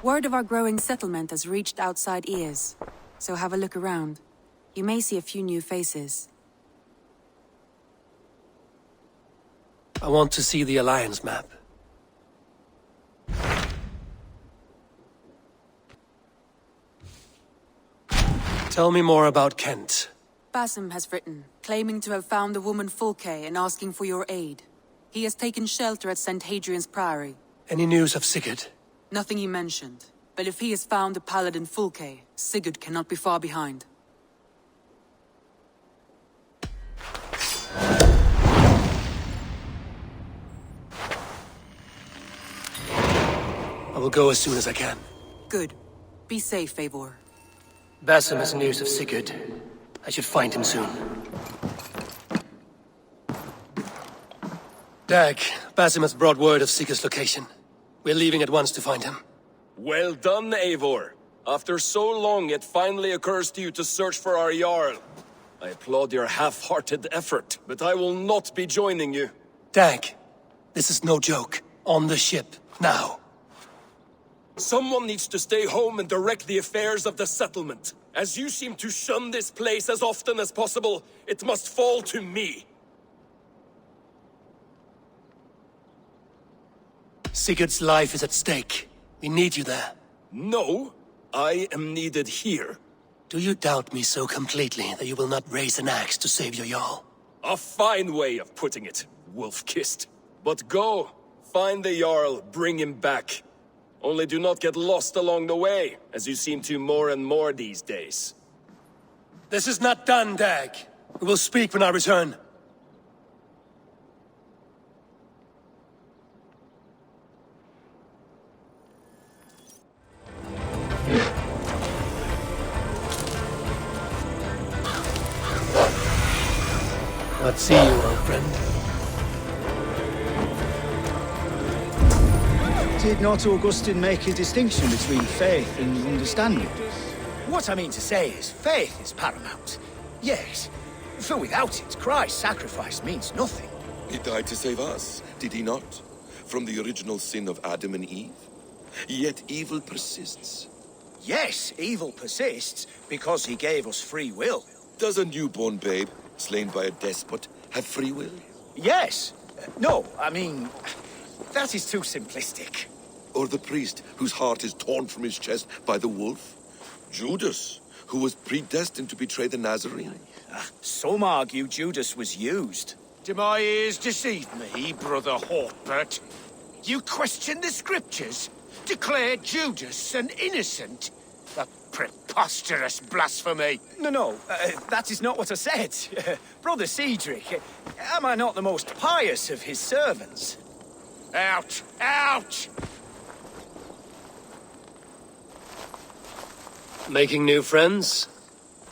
Word of our growing settlement has reached outside ears, so have a look around. You may see a few new faces. I want to see the Alliance map. Tell me more about Kent. Bison has written, claiming to have found the woman Fulke and asking for your aid. He has taken shelter at St. Hadrian's Priory. Any news of Sigurd? Nothing he mentioned. But if he has found the paladin Fulke, Sigurd cannot be far behind. I will go as soon as I can. Good. Be safe, Eivor. Basim has news of Sigurd. I should find him soon. Dag, Basim has brought word of Sigurd's location. We're leaving at once to find him. Well done, Eivor. After so long, it finally occurs to you to search for our Jarl. I applaud your half-hearted effort, but I will not be joining you. Dag, this is no joke. On the ship, now. Someone needs to stay home and direct the affairs of the settlement. As you seem to shun this place as often as possible, it must fall to me. Sigurd's life is at stake. We need you there. No, I am needed here. Do you doubt me so completely that you will not raise an axe to save your Jarl? A fine way of putting it, wolf-kissed. But go, find the Jarl, bring him back. Only do not get lost along the way, as you seem to more and more these days. This is not done, Dag. We will speak when I return. Let's see you, old friend. Did not Augustine make a distinction between faith and understanding? What I mean to say is, faith is paramount. Yes, for without it, Christ's sacrifice means nothing. He died to save us, did he not? From the original sin of Adam and Eve? Yet evil persists. Yes, evil persists because he gave us free will. Does a newborn babe, slain by a despot, have free will? Yes. No, I mean, that is too simplistic. Or the priest whose heart is torn from his chest by the wolf? Judas, who was predestined to betray the Nazarene? Some argue Judas was used. Do my ears deceive me, Brother Hortbert? You question the scriptures? Declare Judas an innocent? A preposterous blasphemy! No, that is not what I said. Brother Cedric, am I not the most pious of his servants? Out! Out! Making new friends?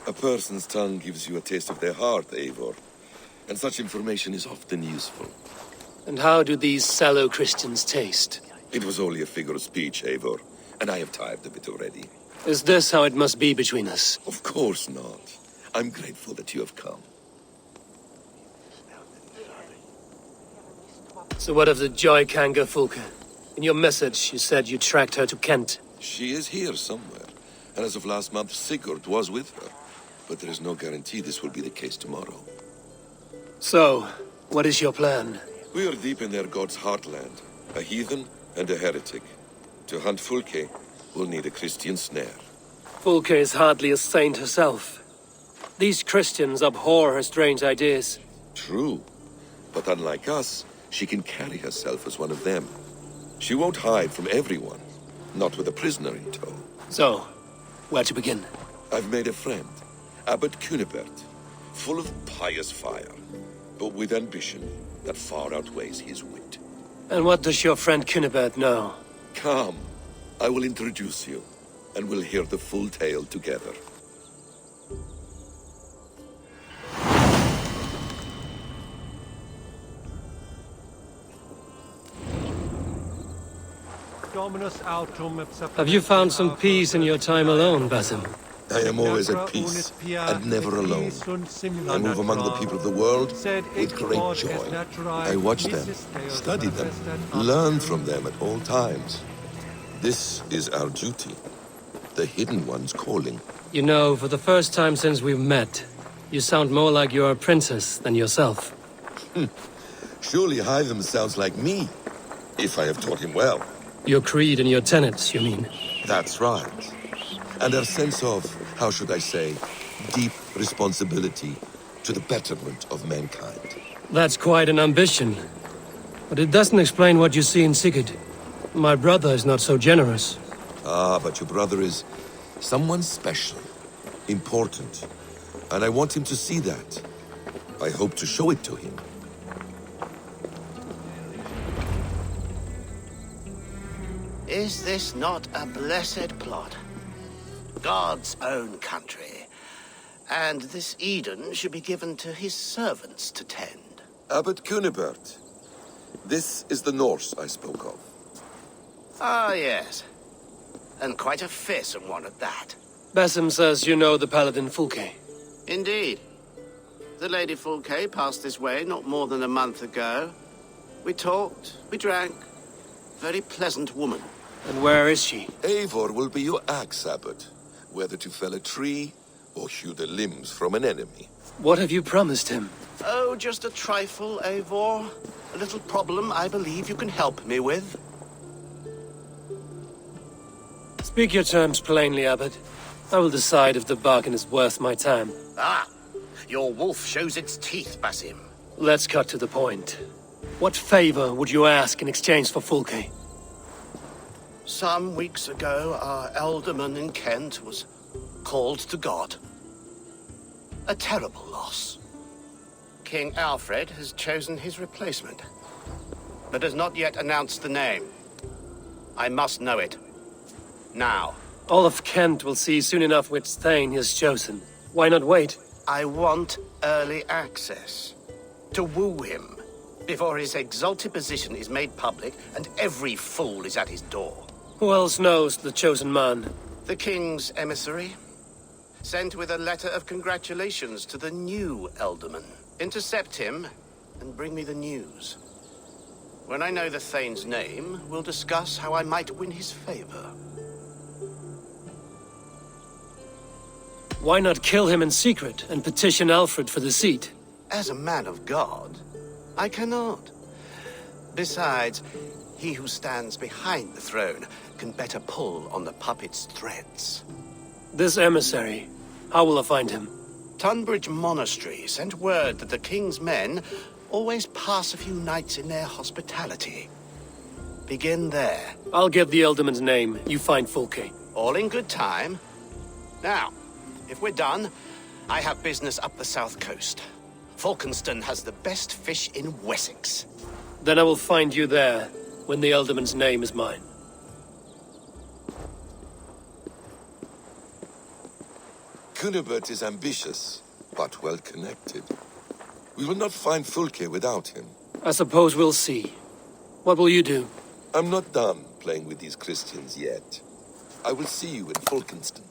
A person's tongue gives you a taste of their heart, Eivor. And such information is often useful. And how do these sallow Christians taste? It was only a figure of speech, Eivor. And I have tired of it already. Is this how it must be between us? Of course not. I'm grateful that you have come. So what of the Joy Kanga Fulke? In your message, you said you tracked her to Kent. She is here somewhere. And as of last month, Sigurd was with her. But there is no guarantee this will be the case tomorrow. So, what is your plan? We are deep in their god's heartland. A heathen and a heretic. To hunt Fulke, we'll need a Christian snare. Fulke is hardly a saint herself. These Christians abhor her strange ideas. True. But unlike us, she can carry herself as one of them. She won't hide from everyone. Not with a prisoner in tow. So, where to begin? I've made a friend. Abbot Cunibert. Full of pious fire. But with ambition that far outweighs his wit. And what does your friend Cunibert know? Come. I will introduce you. And we'll hear the full tale together. Have you found some peace in your time alone, Basim? I am always at peace, and never alone. I move among the people of the world with great joy. I watch them, study them, learn from them at all times. This is our duty. The Hidden One's calling. You know, for the first time since we've met, you sound more like you're a princess than yourself. Surely Hytham sounds like me, if I have taught him well. Your creed and your tenets, you mean? That's right. And our sense of, how should I say, deep responsibility to the betterment of mankind. That's quite an ambition. But it doesn't explain what you see in Sigurd. My brother is not so generous. Ah, but your brother is someone special, important, and I want him to see that. I hope to show it to him. Is this not a blessed plot? God's own country. And this Eden should be given to his servants to tend. Abbot Cunibert. This is the Norse I spoke of. Ah, yes. And quite a fearsome one at that. Basim says you know the paladin Fulke. Indeed. The Lady Fulke passed this way not more than a month ago. We talked, we drank. Very pleasant woman. And where is she? Eivor will be your axe, Abbot. Whether to fell a tree or hew the limbs from an enemy. What have you promised him? Oh, just a trifle, Eivor. A little problem I believe you can help me with. Speak your terms plainly, Abbot. I will decide if the bargain is worth my time. Ah! Your wolf shows its teeth, Basim. Let's cut to the point. What favor would you ask in exchange for Fulke? Some weeks ago, our alderman in Kent was called to God. A terrible loss. King Alfred has chosen his replacement, but has not yet announced the name. I must know it. Now. All of Kent will see soon enough which Thane he has chosen. Why not wait? I want early access. To woo him, before his exalted position is made public and every fool is at his door. Who else knows the chosen man? The king's emissary, sent with a letter of congratulations to the new alderman. Intercept him and bring me the news. When I know the Thane's name, we'll discuss how I might win his favor. Why not kill him in secret and petition Alfred for the seat? As a man of God, I cannot. Besides, he who stands behind the throne can better pull on the puppet's threads. This emissary, how will I find him? Tunbridge Monastery sent word that the king's men always pass a few nights in their hospitality. Begin there. I'll give the Elderman's name. You find Fulke. All in good time. Now, if we're done, I have business up the south coast. Falkenston has the best fish in Wessex. Then I will find you there, when the Elderman's name is mine. Cunibert is ambitious, but well-connected. We will not find Fulke without him. I suppose we'll see. What will you do? I'm not done playing with these Christians yet. I will see you in Falkenston.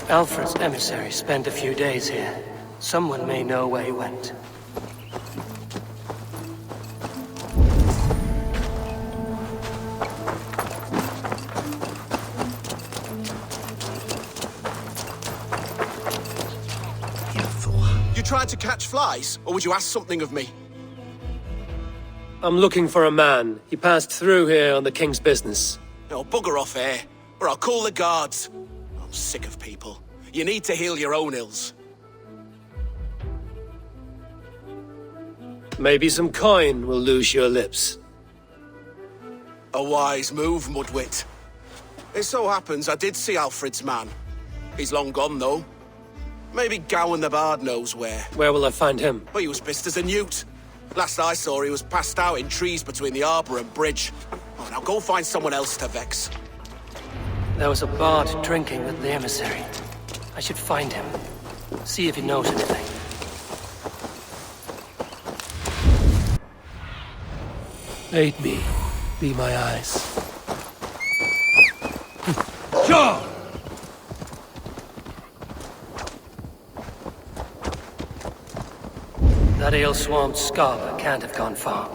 Alfred's emissary spent a few days here. Someone may know where he went. You tried to catch flies, or would you ask something of me? I'm looking for a man. He passed through here on the king's business. No, bugger off here, or I'll call the guards. I'm sick of people. You need to heal your own ills. Maybe some coin will loose your lips. A wise move, Mudwit. It so happens I did see Alfred's man. He's long gone, though. Maybe Gowan the Bard knows where. Where will I find him? But he was pissed as a newt. Last I saw, he was passed out in trees between the harbour and bridge. Oh, now go find someone else to vex. There was a bard drinking with the emissary. I should find him. See if he knows anything. Aid me. Be my eyes. Sure! That ale-swamped scarper can't have gone far.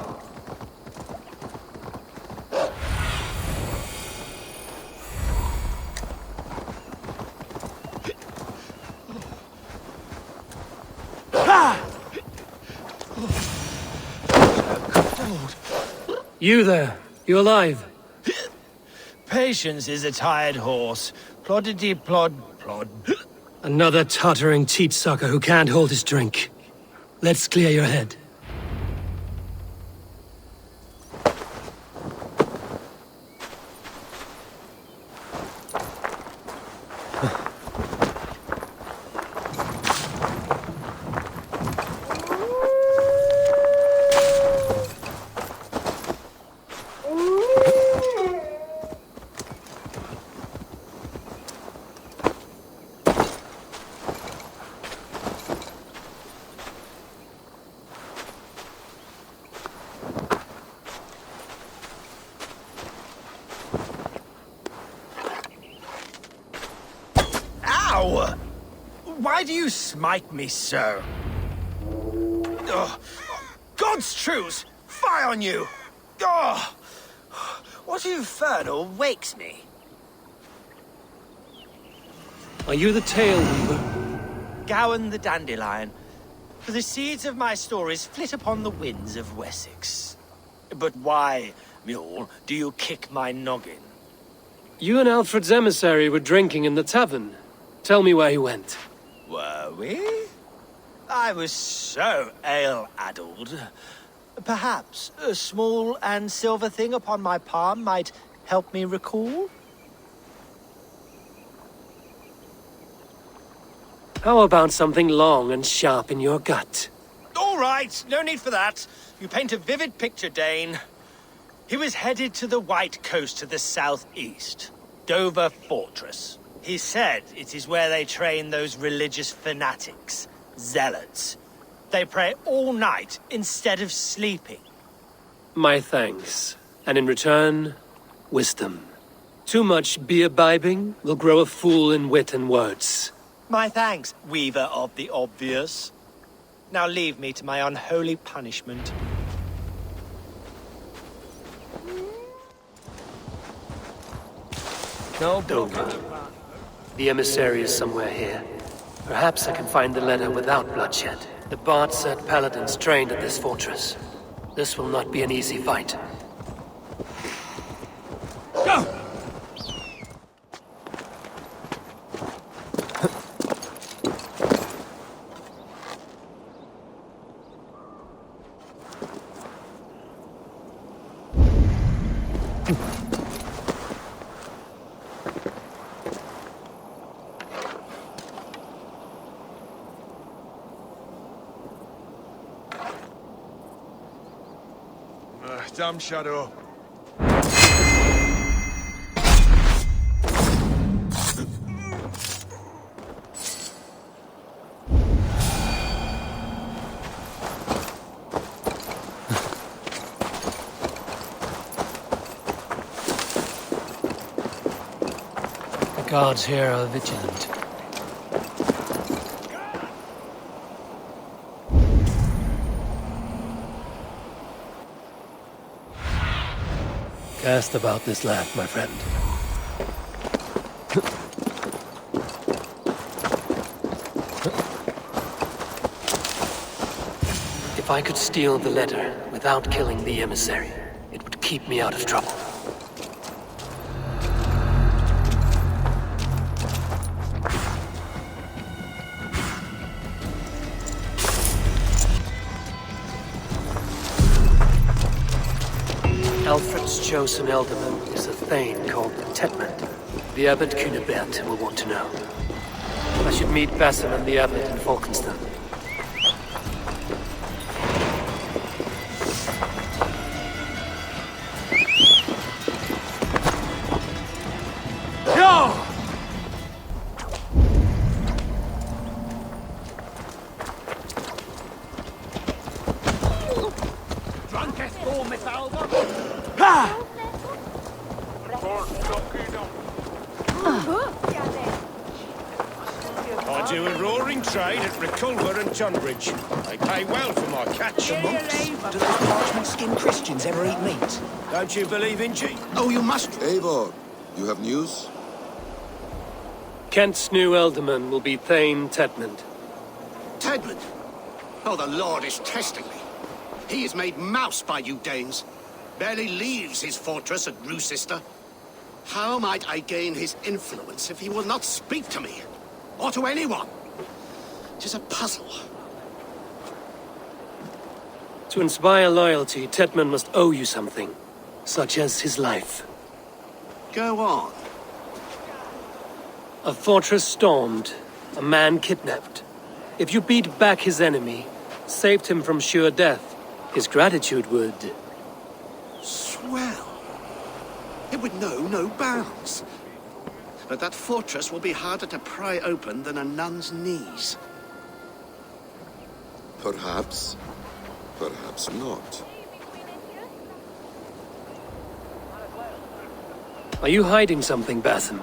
You there? You alive? Patience is a tired horse. Ploddity plod plod. Another tottering teat-sucker who can't hold his drink. Let's clear your head. Ow! Why do you smite me so? Ugh. God's truce! Fie on you! Ugh. What infernal wakes me? Are you the Tale Weaver? Gowan the Dandelion. For the seeds of my stories flit upon the winds of Wessex. But why, mule, do you kick my noggin? You and Alfred's emissary were drinking in the tavern. Tell me where he went. Were we? I was so ale-addled. Perhaps a small and silver thing upon my palm might help me recall? How about something long and sharp in your gut? All right, no need for that. You paint a vivid picture, Dane. He was headed to the White Coast to the southeast, Dover Fortress. He said it is where they train those religious fanatics, zealots. They pray all night instead of sleeping. My thanks. And in return, wisdom. Too much beer-bibbing will grow a fool in wit and words. My thanks, Weaver of the Obvious. Now leave me to my unholy punishment. Dover. The emissary is somewhere here. Perhaps I can find the letter without bloodshed. The Bard said paladins trained at this fortress. This will not be an easy fight. Go! Damn shadow. The guards here are vigilant. Cast about this land, my friend. If I could steal the letter without killing the emissary, it would keep me out of trouble. Alfred's chosen elderman is a thane called the Tetmond. The Abbot Cunibert will want to know. I should meet Bison and the Abbot in Falkenston. I do a roaring trade at Reculver and Tonbridge. They pay well for my catch. Monks? Do those parchment-skinned Christians ever eat meat? Don't you believe in G? Oh, you must. Eivor, you have news? Kent's new ealdorman will be Thane Tedmund. Tedmund? Oh, the Lord is testing me. He is made mouse by you Danes. Barely leaves his fortress at Roosister. How might I gain his influence if he will not speak to me? Or to anyone? 'Tis a puzzle. To inspire loyalty, Tedmund must owe you something, such as his life. Go on. A fortress stormed, a man kidnapped. If you beat back his enemy, saved him from sure death, his gratitude would... Swell. It would know no bounds. But that fortress will be harder to pry open than a nun's knees. Perhaps. Perhaps not. Are you hiding something, Bison?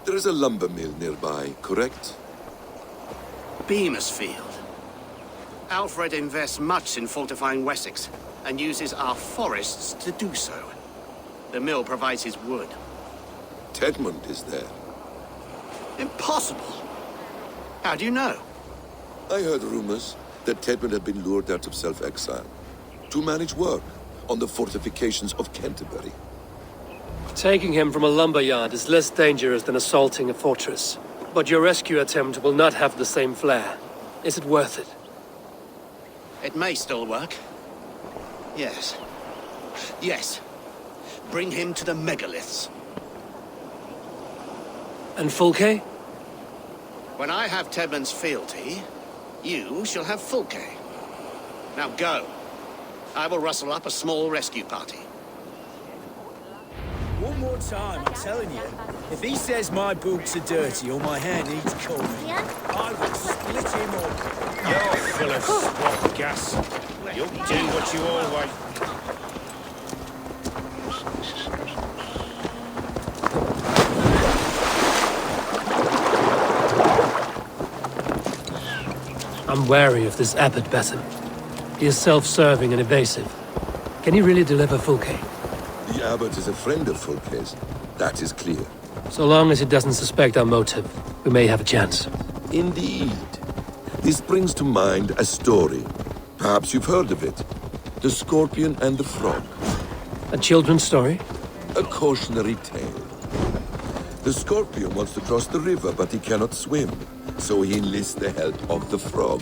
There is a lumber mill nearby, correct? Beamersfield. Alfred invests much in fortifying Wessex, and uses our forests to do so. The mill provides his wood. Tedmund is there. Impossible! How do you know? I heard rumors that Tedmund had been lured out of self-exile to manage work on the fortifications of Canterbury. Taking him from a lumberyard is less dangerous than assaulting a fortress. But your rescue attempt will not have the same flair. Is it worth it? It may still work. Yes. Yes. Bring him to the megaliths. And Fulke? When I have Tedmund's fealty, you shall have Fulke. Now go. I will rustle up a small rescue party. One more time, I'm telling you. If he says my boots are dirty or my hair needs combing, I will split him up. You're full of swamp gas. You'll do what you always... I'm wary of this Abbot, Bison. He is self-serving and evasive. Can he really deliver Fulke? The Abbot is a friend of Fulke's. That is clear. So long as he doesn't suspect our motive, we may have a chance. Indeed. This brings to mind a story. Perhaps you've heard of it. The Scorpion and the Frog. A children's story? A cautionary tale. The Scorpion wants to cross the river, but he cannot swim. So he enlists the help of the Frog.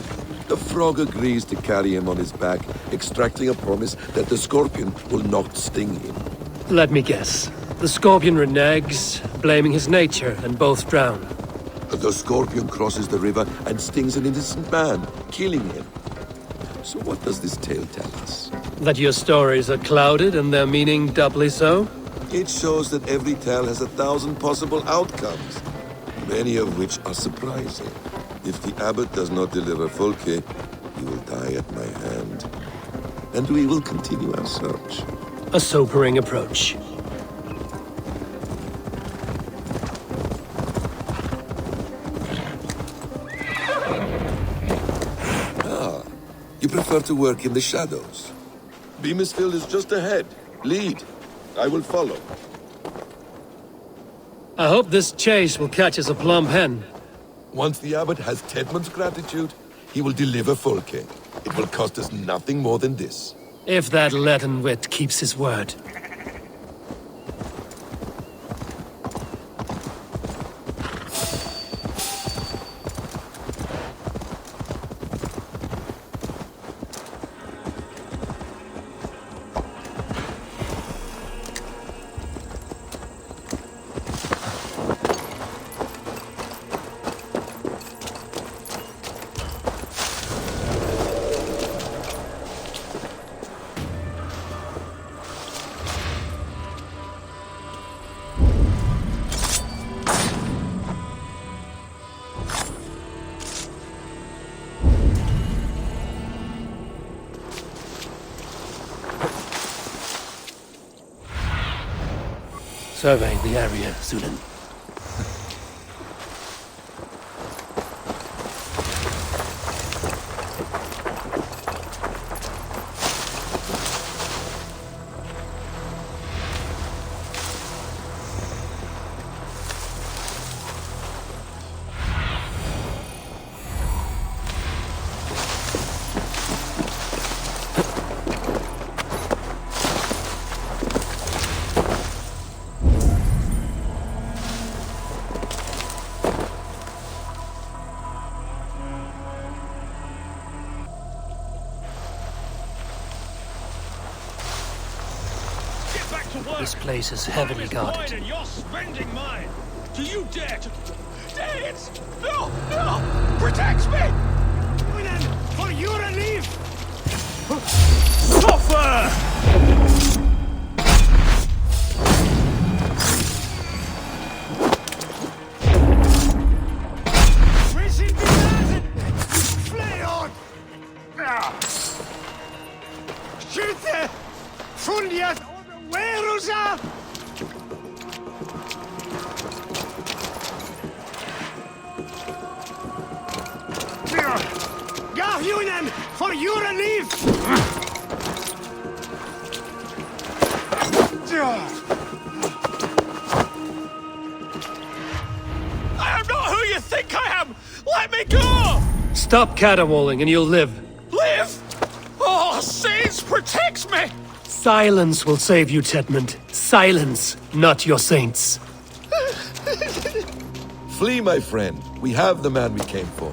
The Frog agrees to carry him on his back, extracting a promise that the Scorpion will not sting him. Let me guess. The Scorpion reneges, blaming his nature, and both drown. The Scorpion crosses the river and stings an innocent man, killing him. So what does this tale tell us? That your stories are clouded and their meaning doubly so? It shows that every tale has 1,000 possible outcomes, many of which are surprising. If the Abbot does not deliver Fulke, he will die at my hand. And we will continue our search. A sobering approach. You prefer to work in the shadows. Beamersfield is just ahead. Lead. I will follow. I hope this chase will catch us a plump hen. Once the Abbot has Tedmund's gratitude, he will deliver Fulke. It will cost us nothing more than this. If that leaden wit keeps his word. survey the area, Sunan. This place is heavily guarded. And you're spending mine. Do you dare to... Danes! No! No! Protect me! For your relief! Suffer! For your relief! I am not who you think I am! Let me go! Stop caterwauling and you'll live. Live? Oh, saints, protect me! Silence will save you, Tedmund. Silence, not your saints. Flee, my friend. We have the man we came for.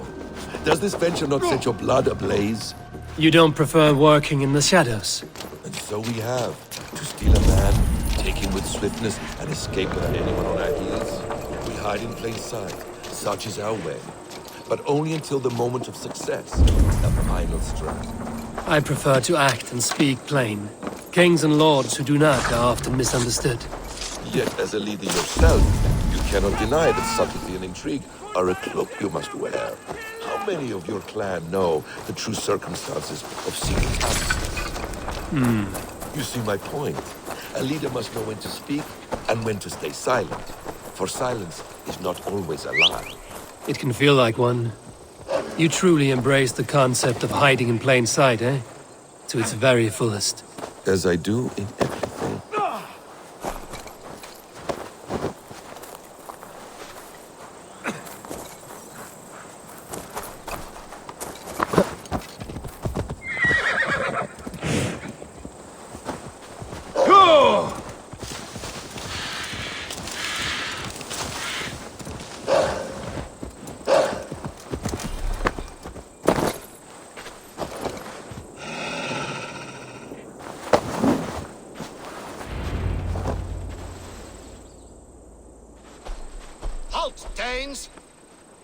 Does this venture not set your blood ablaze? You don't prefer working in the shadows? And so we have. To steal a man, take him with swiftness, and escape without anyone on our heels. We hide in plain sight. Such is our way. But only until the moment of success. The final strike. I prefer to act and speak plain. Kings and lords who do not are often misunderstood. Yet, as a leader yourself, you cannot deny that subtlety and intrigue are a cloak you must wear. How many of your clan know the true circumstances of secret absence? You see my point. A leader must know when to speak and when to stay silent. For silence is not always a lie. It can feel like one. You truly embrace the concept of hiding in plain sight, eh? To its very fullest. As I do in everything. Danes,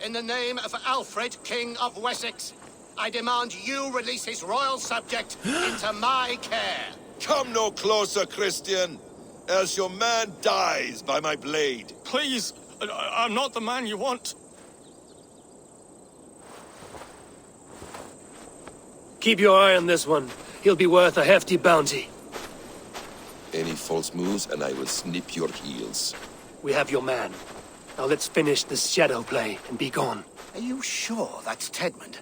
in the name of Alfred, King of Wessex, I demand you release his royal subject into my care. Come no closer, Christian, else your man dies by my blade. Please, I'm not the man you want. Keep your eye on this one. He'll be worth a hefty bounty. Any false moves and I will snip your heels. We have your man. Now let's finish this shadow play and be gone. Are you sure that's Tedmund?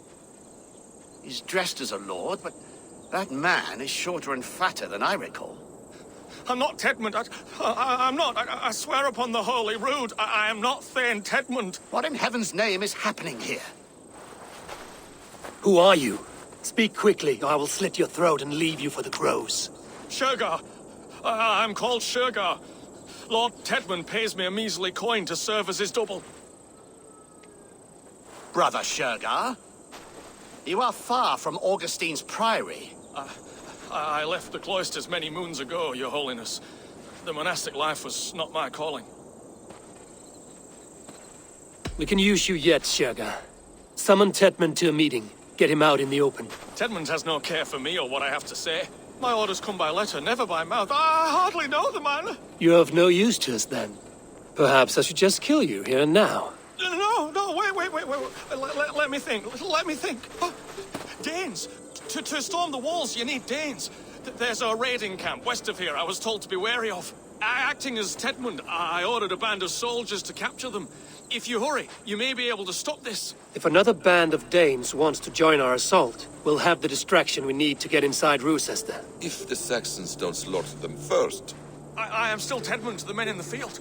He's dressed as a lord, but that man is shorter and fatter than I recall. I'm not Tedmund. I'm not. I swear upon the Holy Rood, I am not Thane Tedmund. What in heaven's name is happening here? Who are you? Speak quickly, or I will slit your throat and leave you for the crows. Shergar. I'm called Shergar. Lord Tedmund pays me a measly coin to serve as his double. Brother Shergar? You are far from Augustine's priory. I left the cloisters many moons ago, Your Holiness. The monastic life was not my calling. We can use you yet, Shergar. Summon Tedmund to a meeting. Get him out in the open. Tedmund has no care for me or what I have to say. My orders come by letter, never by mouth. I hardly know the man. You're of no use to us, then. Perhaps I should just kill you here and now. No, wait. Let me think. Oh, Danes. To storm the walls, you need Danes. There's a raiding camp west of here I was told to be wary of. Acting as Tedmund, I ordered a band of soldiers to capture them. If you hurry, you may be able to stop this. If another band of Danes wants to join our assault, we'll have the distraction we need to get inside Rochester. If the Saxons don't slaughter them first. I am still Tedmund to the men in the field.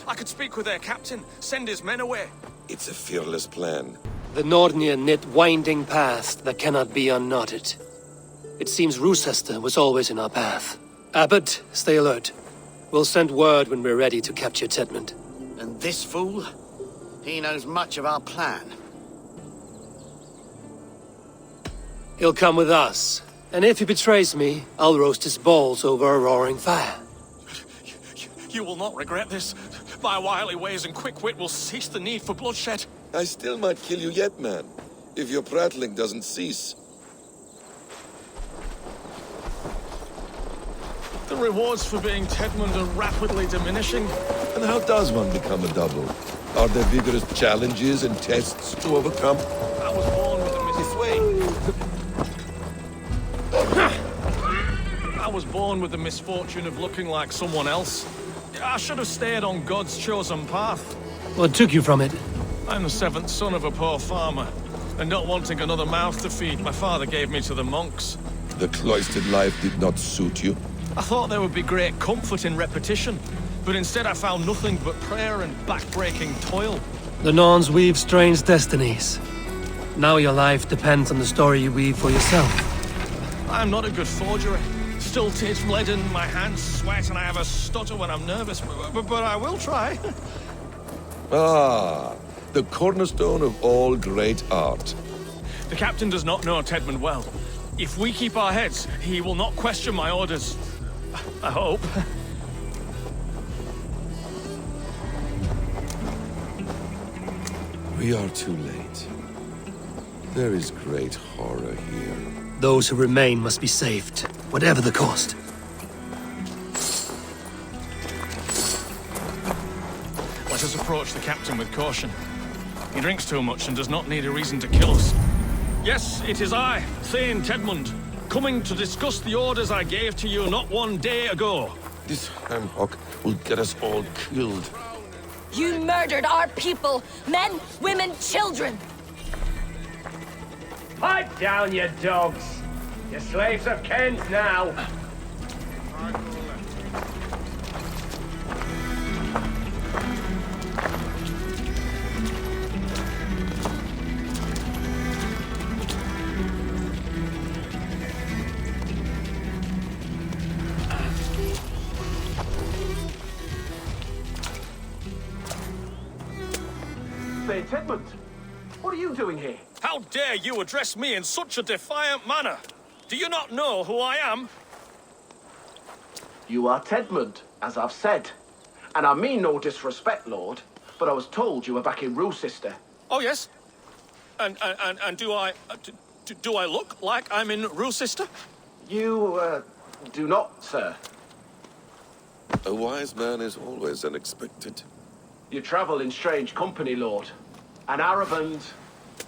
I could speak with their captain, send his men away. It's a fearless plan. The Nordnir knit winding paths that cannot be unknotted. It seems Rochester was always in our path. Abbot, stay alert. We'll send word when we're ready to capture Tedmund. And this fool? He knows much of our plan. He'll come with us. And if he betrays me, I'll roast his balls over a roaring fire. You will not regret this. My wily ways and quick wit will cease the need for bloodshed. I still might kill you yet, man. If your prattling doesn't cease. The rewards for being Tedmund are rapidly diminishing. And how does one become a double? Are there vigorous challenges and tests to overcome? I was born with a I was born with the misfortune of looking like someone else. I should have stayed on God's chosen path. What took you from it? I'm the seventh son of a poor farmer, and not wanting another mouth to feed, my father gave me to the monks. The cloistered life did not suit you? I thought there would be great comfort in repetition, but instead I found nothing but prayer and back-breaking toil. The Norns weave strange destinies. Now your life depends on the story you weave for yourself. I'm not a good forger. Still tastes leaden, my hands sweat, and I have a stutter when I'm nervous, but I will try. Ah, the cornerstone of all great art. The captain does not know Tedmund well. If we keep our heads, he will not question my orders. I hope. We are too late. There is great horror here. Those who remain must be saved, whatever the cost. Let us approach the captain with caution. He drinks too much and does not need a reason to kill us. Yes, it is I, Thane Tedmund, coming to discuss the orders I gave to you not one day ago. This hamhock will get us all killed. You murdered our people! Men, women, children! Pipe down, you dogs! Your slaves of Kent now! Hey, Tedmund, what are you doing here? How dare you address me in such a defiant manner? Do you not know who I am? You are Tedmund, as I've said. And I mean no disrespect, Lord, but I was told you were back in Rochester. Oh, yes? And do I look like I'm in Rochester? You, do not, sir. A wise man is always unexpected. You travel in strange company, Lord. An Arab and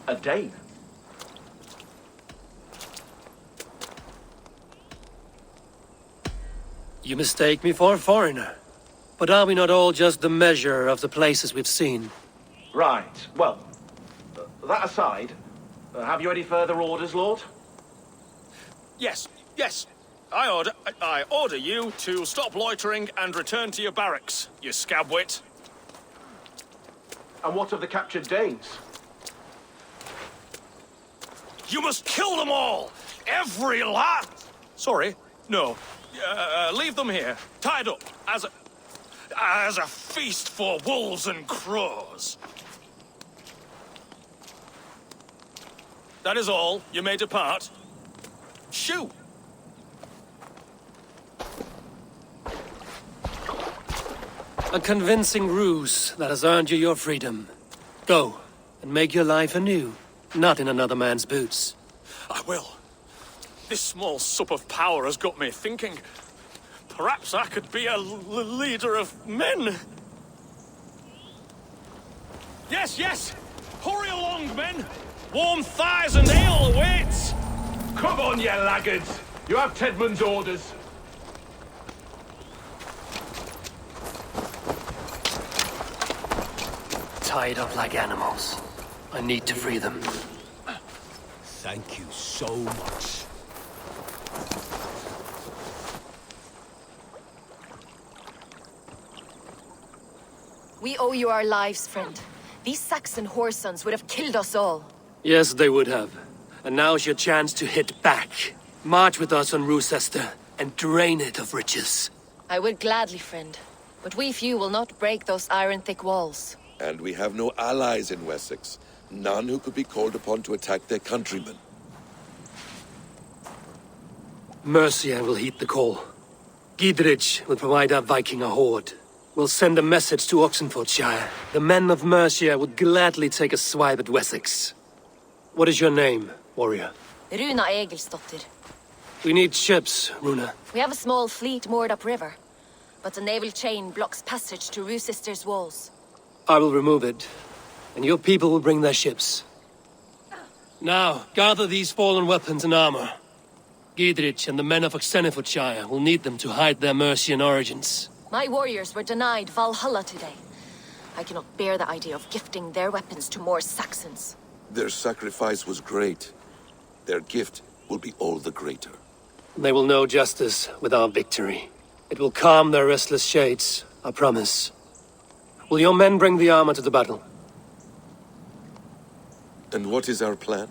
a Dane. You mistake me for a foreigner. But are we not all just the measure of the places we've seen? Right. Well, that aside, have you any further orders, Lord? Yes. I order you to stop loitering and return to your barracks, you scabwit. And what of the captured Danes? You must kill them all! Every last... Sorry, no. Leave them here, tied up, as a feast for wolves and crows. That is all. You may depart. Shoo! A convincing ruse that has earned you your freedom. Go, and make your life anew, not in another man's boots. I will. This small sup of power has got me thinking. Perhaps I could be a leader of men. Yes! Hurry along, men! Warm thighs and ale awaits! Come on, you laggards! You have Tedmund's orders. tied up like animals. I need to free them. Thank you so much. We owe you our lives, friend. These Saxon whoresons would have killed us all. Yes, they would have. And now's your chance to hit back. March with us on Rochester and drain it of riches. I would gladly, friend. But we few will not break those iron-thick walls. And we have no allies in Wessex. None who could be called upon to attack their countrymen. Mercia will heed the call. Gidrich will provide our Viking a horde. We'll send a message to Oxenfordshire. The men of Mercia would gladly take a swipe at Wessex. What is your name, warrior? Runa Egilsdottir. We need ships, Runa. We have a small fleet moored upriver, but the naval chain blocks passage to Rochester's walls. I will remove it, and your people will bring their ships. Now, gather these fallen weapons and armor. Gidrich and the men of Oxenfordshire will need them to hide their Mercian origins. My warriors were denied Valhalla today. I cannot bear the idea of gifting their weapons to more Saxons. Their sacrifice was great. Their gift will be all the greater. They will know justice with our victory. It will calm their restless shades, I promise. Will your men bring the armor to the battle? And what is our plan?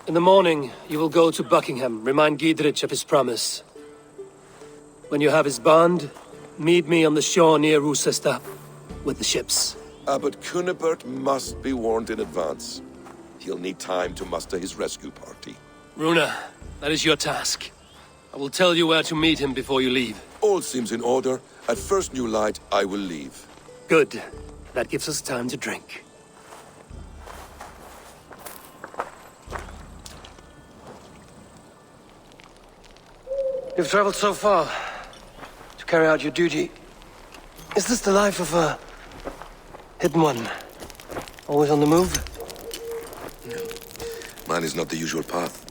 In the morning, you will go to Buckingham, remind Gidrich of his promise. When you have his bond, meet me on the shore near Rochester with the ships. Abbot Cunibert must be warned in advance. He'll need time to muster his rescue party. Runa, that is your task. I will tell you where to meet him before you leave. All seems in order. At first new light, I will leave. Good. That gives us time to drink. You've traveled so far to carry out your duty. Is this the life of a hidden one? Always on the move? Mine is not the usual path.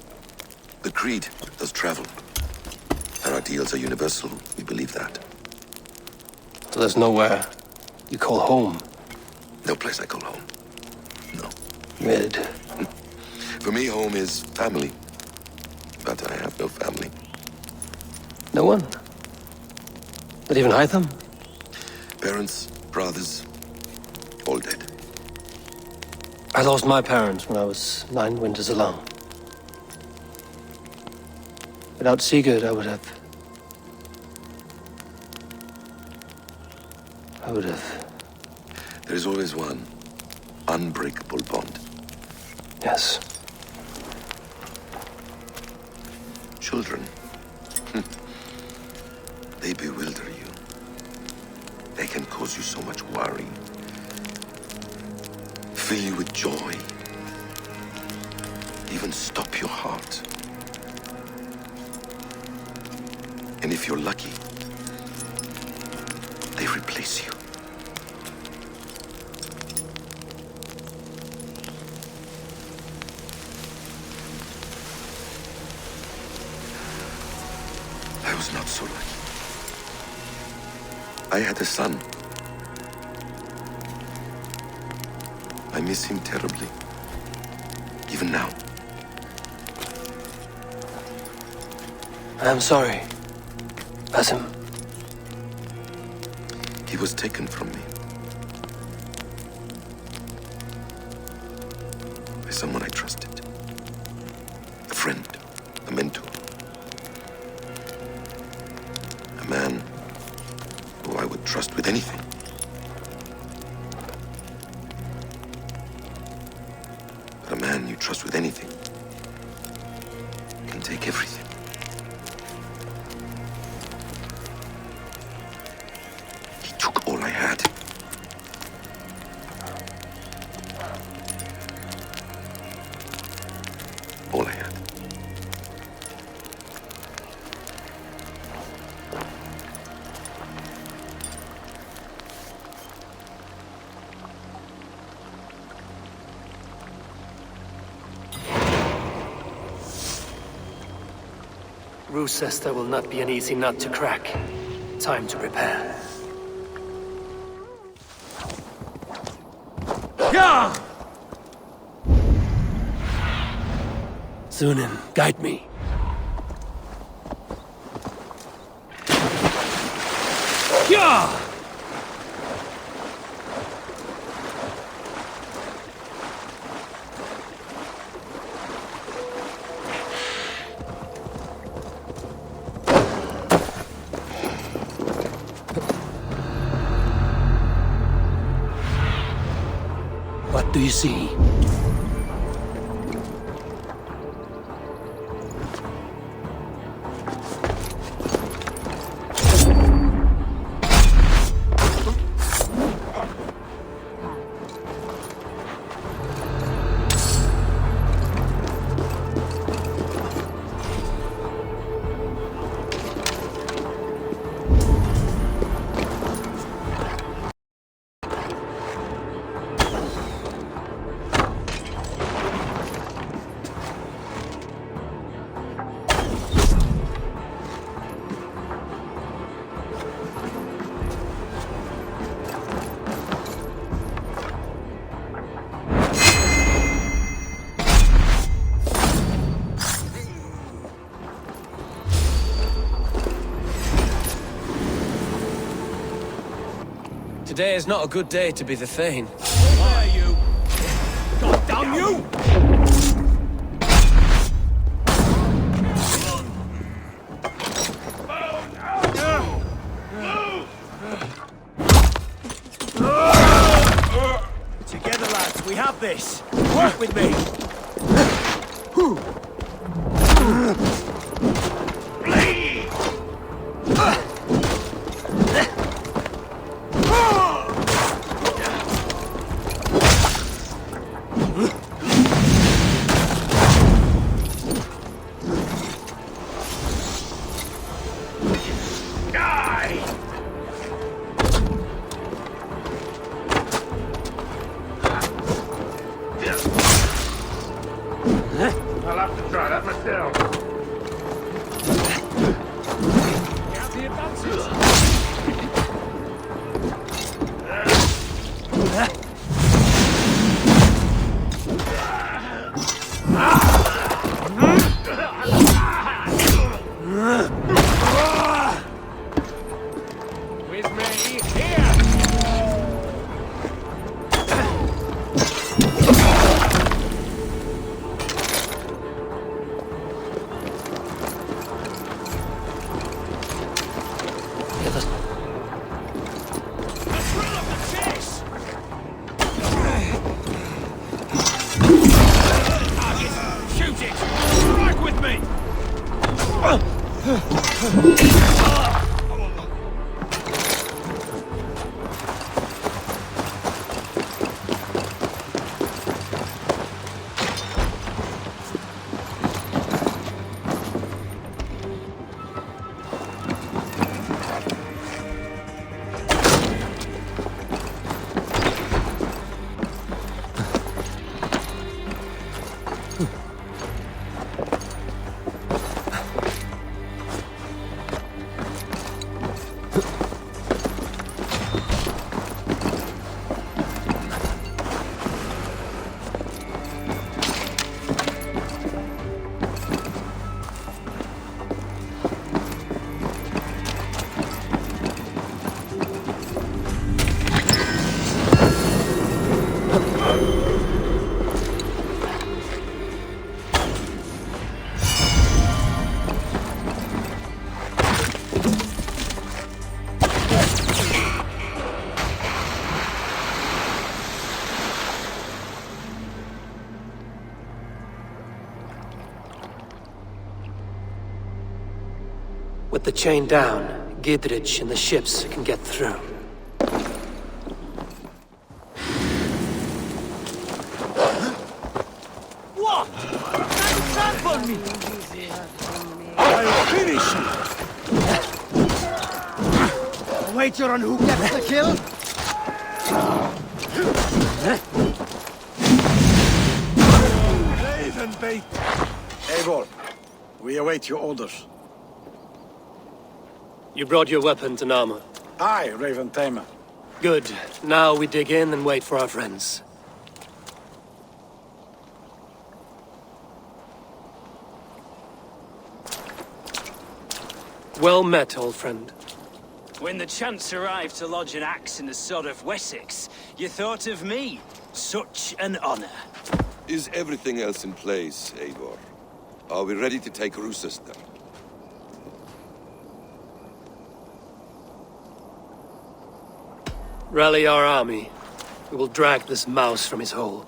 The Creed does travel. Our ideals are universal, we believe that. So there's nowhere you call home? No place I call home. No. Mid. For me, home is family. But I have no family. No one? Not even Hytham? Parents, brothers, all dead. I lost my parents when I was 9 winters alone. Without Sigurd, I would have... There is always one unbreakable bond. Yes. Children. They bewilder you. They can cause you so much worry. Fill you with joy. Even stop your heart. And if you're lucky, they replace you. I was not so lucky. I had a son. I miss him terribly. Even now. I am sorry. Basim. He was taken from me. By someone I trusted. A friend. A mentor. A man who I would trust with anything. But a man you trust with anything can take everything. He took all I had. All I had. Rochester will not be an easy nut to crack. Time to prepare. Sunan, guide me. What do you see? Today is not a good day to be the Thane. Where are you? God damn you! Together, lads, we have this. Work with me. I'll have to try that myself. Get the advances. With me, here! With the chain down, Gidrich and the ships can get through. What? Tramp on me! I'll finish you! A wager on who gets the kill? Raven bait! Eivor, we await your orders. You brought your weapons and armor. Aye, Raven Tamer. Good. Now we dig in and wait for our friends. Well met, old friend. When the chance arrived to lodge an axe in the sod of Wessex, you thought of me. Such an honor. Is everything else in place, Eivor? Are we ready to take Rochester? Rally our army. We will drag this mouse from his hole.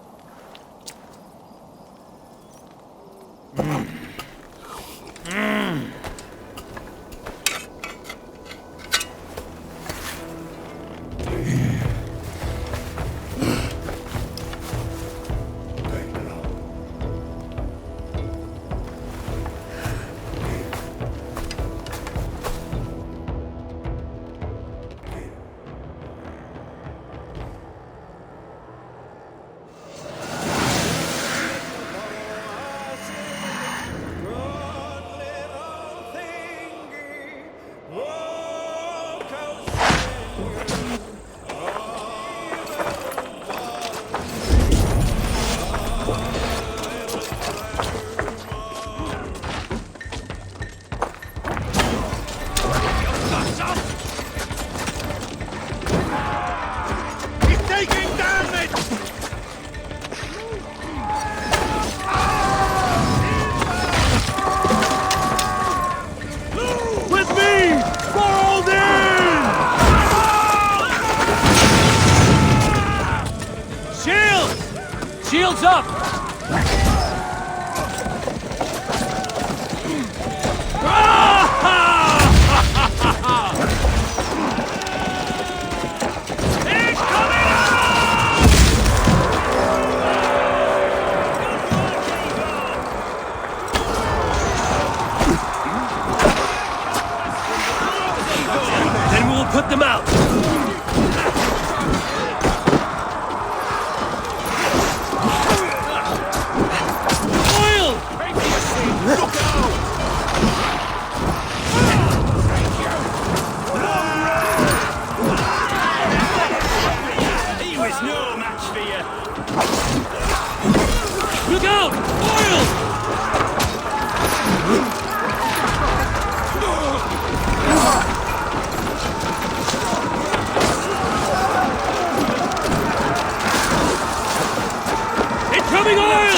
Shields up! Then we will put them out! Look out! Oil! Incoming oil!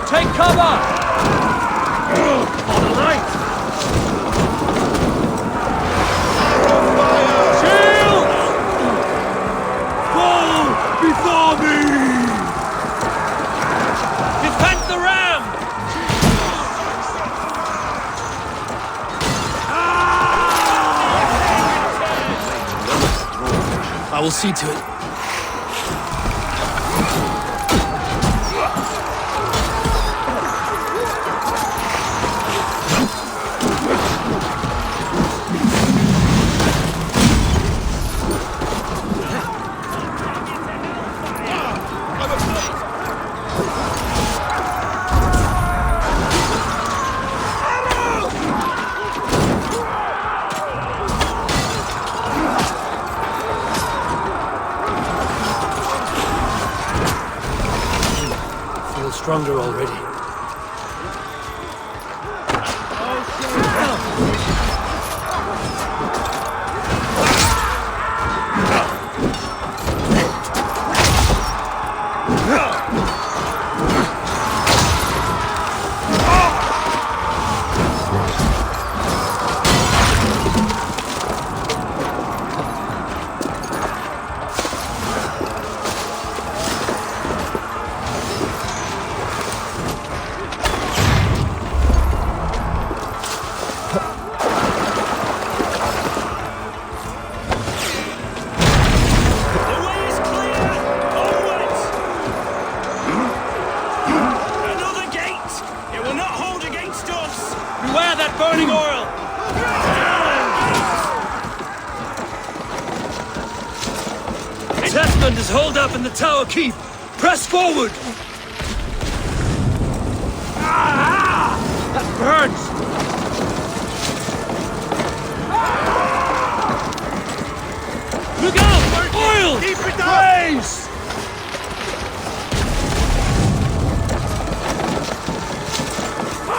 Take cover! On the right! I will see to it. Stronger already. Is holed up in the tower keep. Press forward! That burns! Look out! Oil! Keep it up! Race!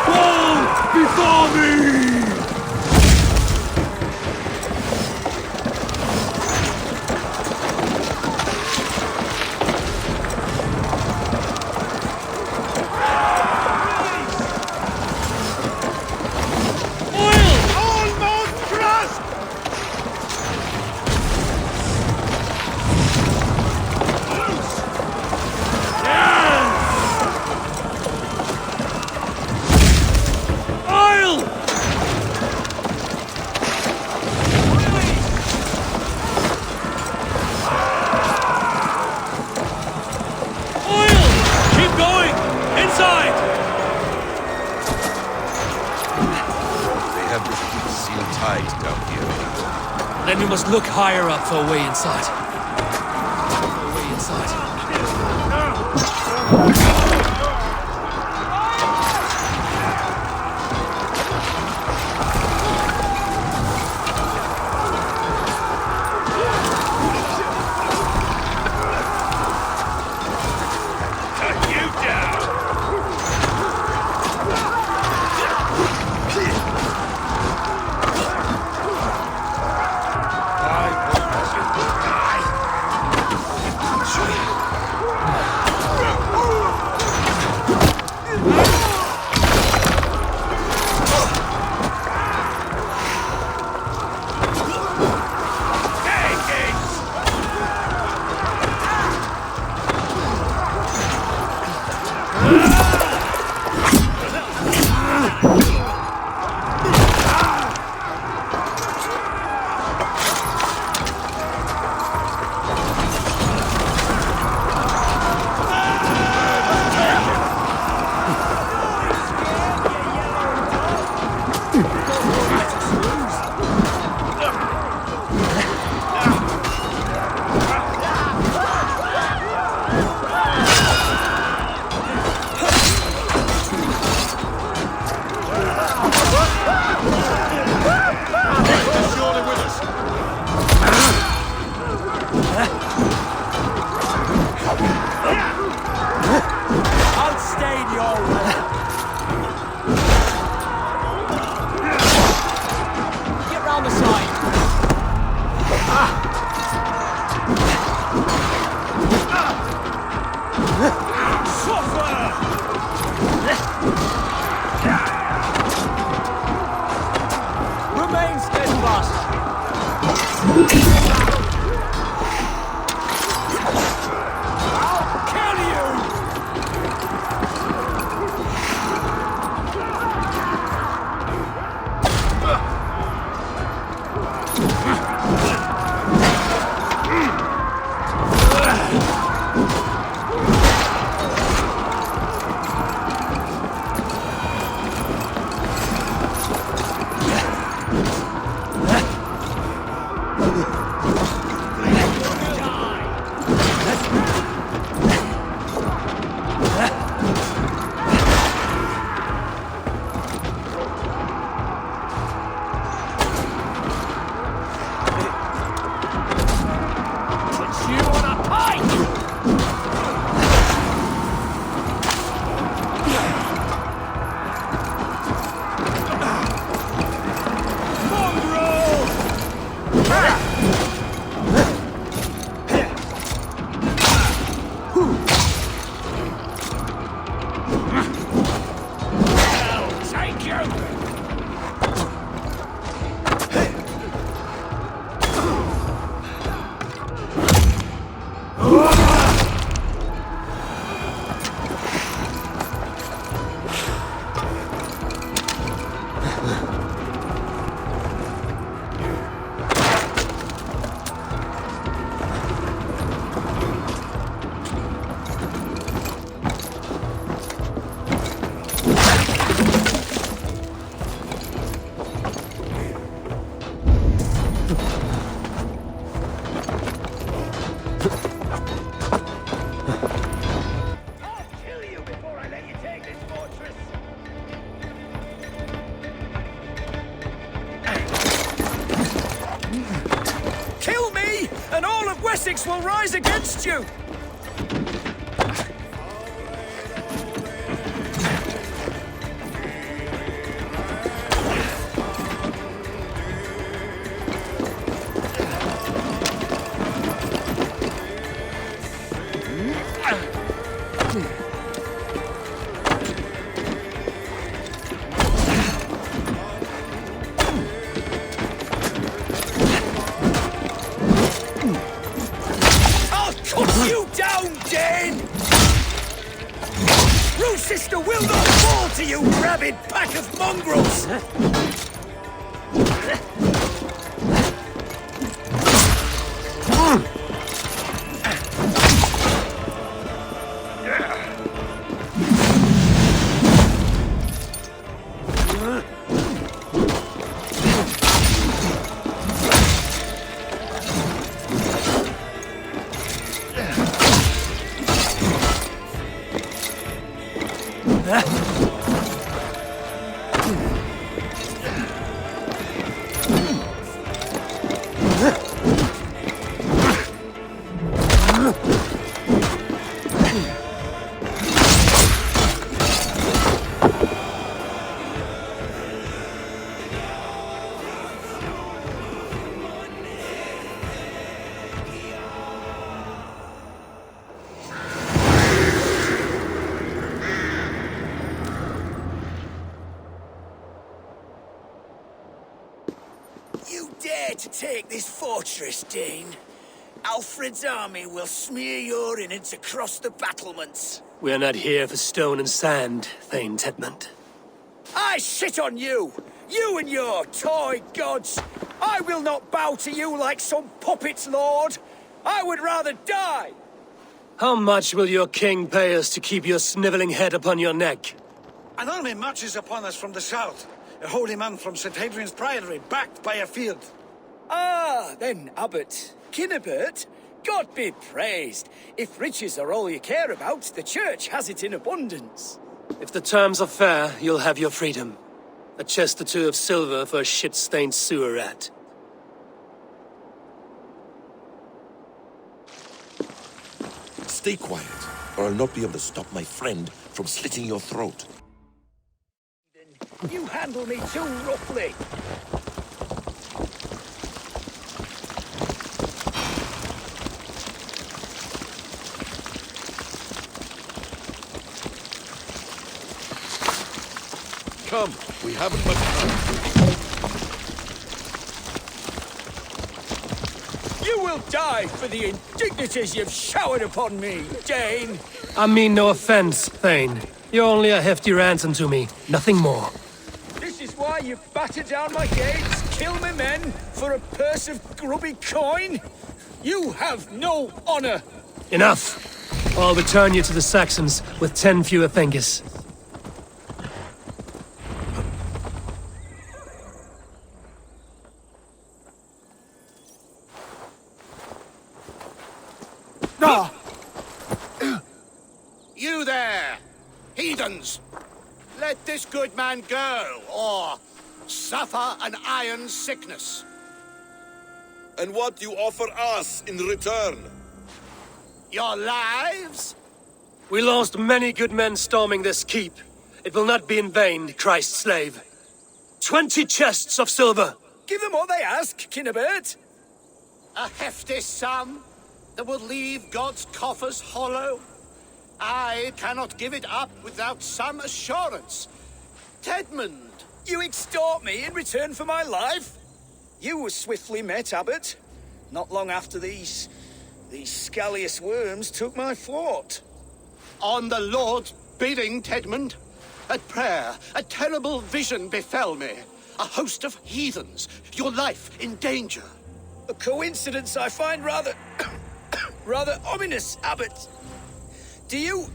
Go before me! Then we must look higher up for a way inside. Die! Essex will rise against you! Sister will not fall to you, rabid pack of mongrels! To take this fortress, Dane. Alfred's army will smear your innards across the battlements. We're not here for stone and sand, Thane Tedmund. I shit on you! You and your toy gods! I will not bow to you like some puppet's lord! I would rather die! How much will your king pay us to keep your snivelling head upon your neck? An army marches upon us from the south. A holy man from St. Hadrian's Priory, backed by a field. Ah, then, Abbot. Kinnebert, God be praised. If riches are all you care about, the church has it in abundance. If the terms are fair, you'll have your freedom. A chest or two of silver for a shit-stained sewer rat. Stay quiet, or I'll not be able to stop my friend from slitting your throat. You handle me too roughly. Come, we haven't much time. You will die for the indignities you've showered upon me, Dane! I mean no offense, Thane. You're only a hefty ransom to me, nothing more. This is why you batter down my gates, kill my men, for a purse of grubby coin? You have no honor! Enough! I'll return you to the Saxons with 10 fewer fingers. You there, heathens! Let this good man go, or suffer an iron sickness. And what you offer us in return? Your lives? We lost many good men storming this keep. It will not be in vain, Christ's slave. 20 chests of silver! Give them what they ask, Kinnebert! A hefty sum that will leave God's coffers hollow? I cannot give it up without some assurance. Tedmund! You extort me in return for my life? You were swiftly met, Abbot. Not long after these scallious worms took my fort. On the Lord's bidding, Tedmund. At prayer, a terrible vision befell me. A host of heathens, your life in danger. A coincidence I find rather... rather ominous, Abbot. Do you...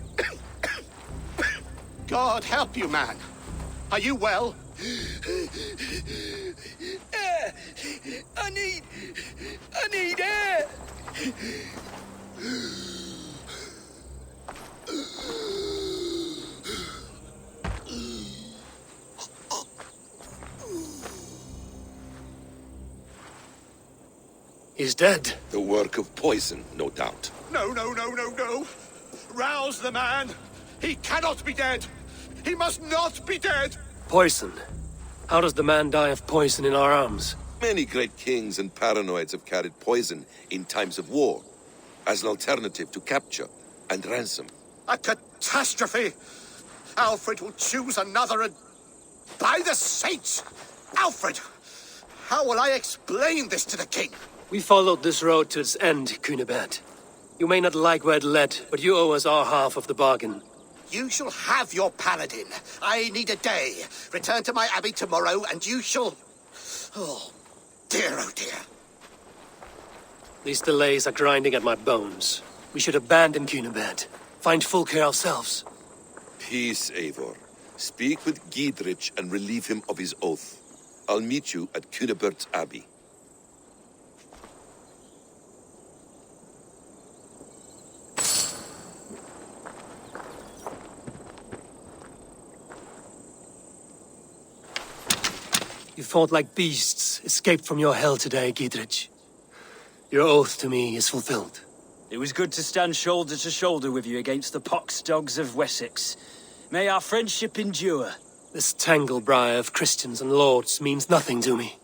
God help you, man. Are you well? Air! I need air! He's dead. The work of poison, no doubt. No. Rouse the man. He cannot be dead. He must not be dead. Poison? How does the man die of poison in our arms? Many great kings and paranoids have carried poison in times of war, as an alternative to capture and ransom. A catastrophe! Alfred will choose another and... By the saints! Alfred! How will I explain this to the king? We followed this road to its end, Cunibert. You may not like where it led, but you owe us our half of the bargain. You shall have your paladin. I need a day. Return to my abbey tomorrow, and you shall... Oh dear. These delays are grinding at my bones. We should abandon Cunibert. Find Fulke ourselves. Peace, Eivor. Speak with Giedrich and relieve him of his oath. I'll meet you at Cunibert's abbey. You fought like beasts, escaped from your hell today, Giedrich. Your oath to me is fulfilled. It was good to stand shoulder to shoulder with you against the pox dogs of Wessex. May our friendship endure. This tanglebriar of Christians and lords means nothing to me.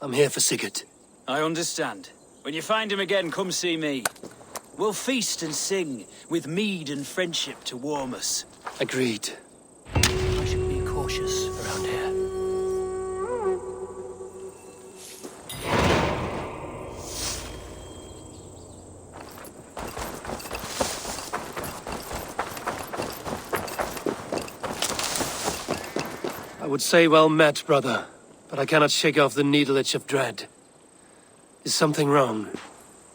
I'm here for Sigurd. I understand. When you find him again, come see me. We'll feast and sing, with mead and friendship to warm us. Agreed. I should be cautious around here. I would say well met, brother, but I cannot shake off the needle itch of dread. Is something wrong?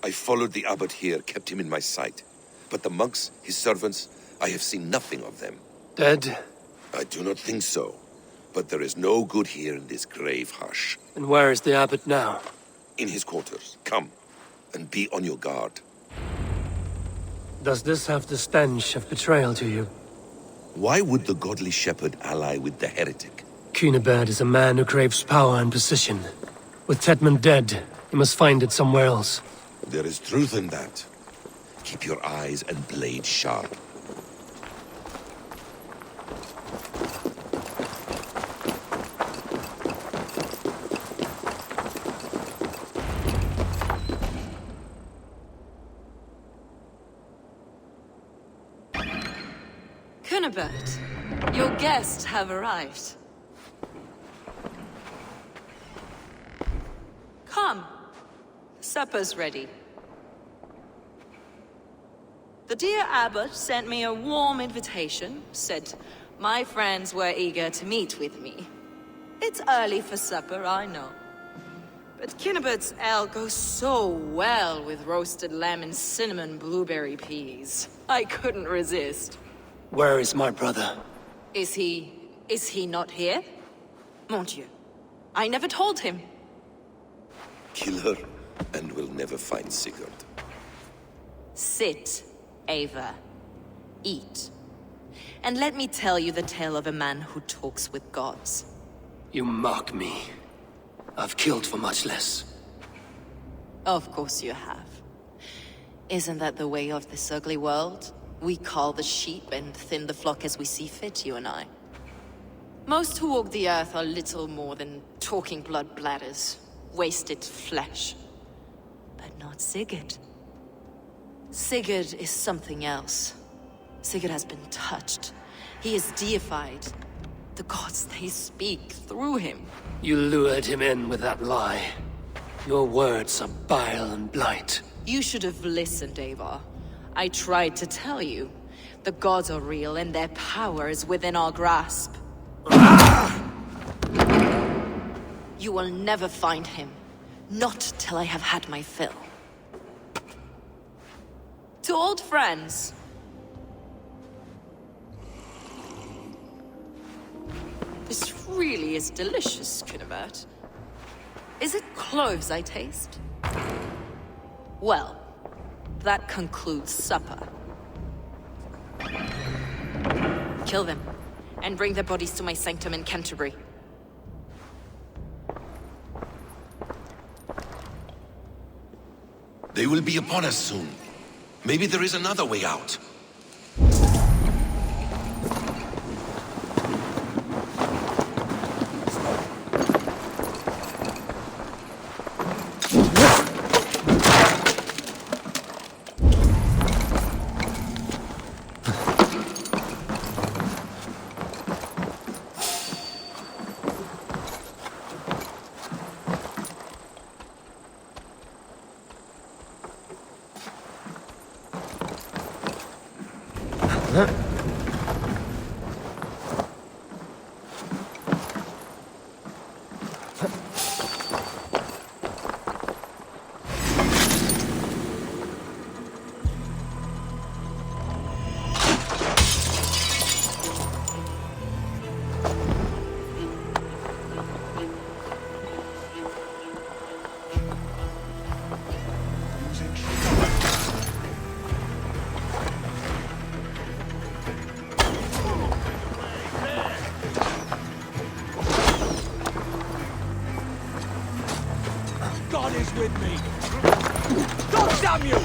I followed the abbot here, kept him in my sight. But the monks, his servants, I have seen nothing of them. Dead? I do not think so. But there is no good here in this grave hush. And where is the abbot now? In his quarters. Come, and be on your guard. Does this have the stench of betrayal to you? Why would the godly shepherd ally with the heretic? Cunibert is a man who craves power and position. With Tedmund dead, he must find it somewhere else. There is truth in that. Keep your eyes and blade sharp. Cunibert, your guests have arrived. Come. Supper's ready. The dear Abbot sent me a warm invitation, said my friends were eager to meet with me. It's early for supper, I know. But Cunibert's ale goes so well with roasted lamb and cinnamon blueberry peas. I couldn't resist. Where is my brother? Is he not here? Mon Dieu. I never told him. Kill her, and we'll never find Sigurd. Sit, Eivor. Eat. And let me tell you the tale of a man who talks with gods. You mock me. I've killed for much less. Of course you have. Isn't that the way of this ugly world? We cull the sheep and thin the flock as we see fit, you and I. Most who walk the earth are little more than talking blood bladders, wasted flesh. But not Sigurd. Sigurd is something else. Sigurd has been touched. He is deified. The gods, they speak through him. You lured him in with that lie. Your words are bile and blight. You should have listened, Eivor. I tried to tell you. The gods are real and their power is within our grasp. You will never find him. Not till I have had my fill. To old friends. This really is delicious, Trinibert. Is it cloves I taste? Well, that concludes supper. Kill them, and bring their bodies to my sanctum in Canterbury. They will be upon us soon. Maybe there is another way out. God is with me! God damn you!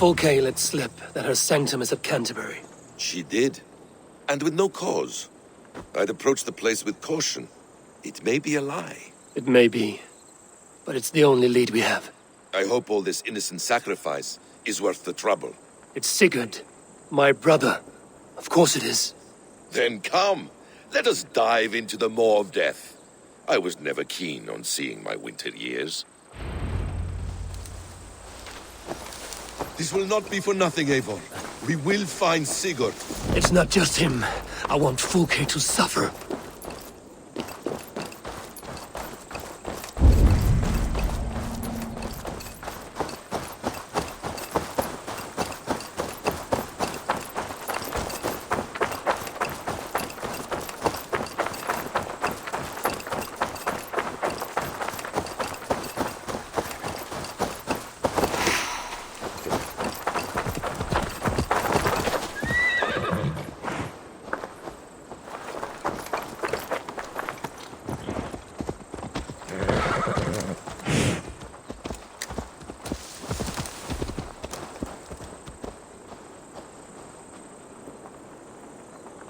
Fulke let slip that her sanctum is at Canterbury. She did. And with no cause. I'd approach the place with caution. It may be a lie. It may be. But it's the only lead we have. I hope all this innocent sacrifice is worth the trouble. It's Sigurd. My brother. Of course it is. Then come. Let us dive into the maw of death. I was never keen on seeing my winter years. This will not be for nothing, Eivor. We will find Sigurd. It's not just him. I want Fulke to suffer.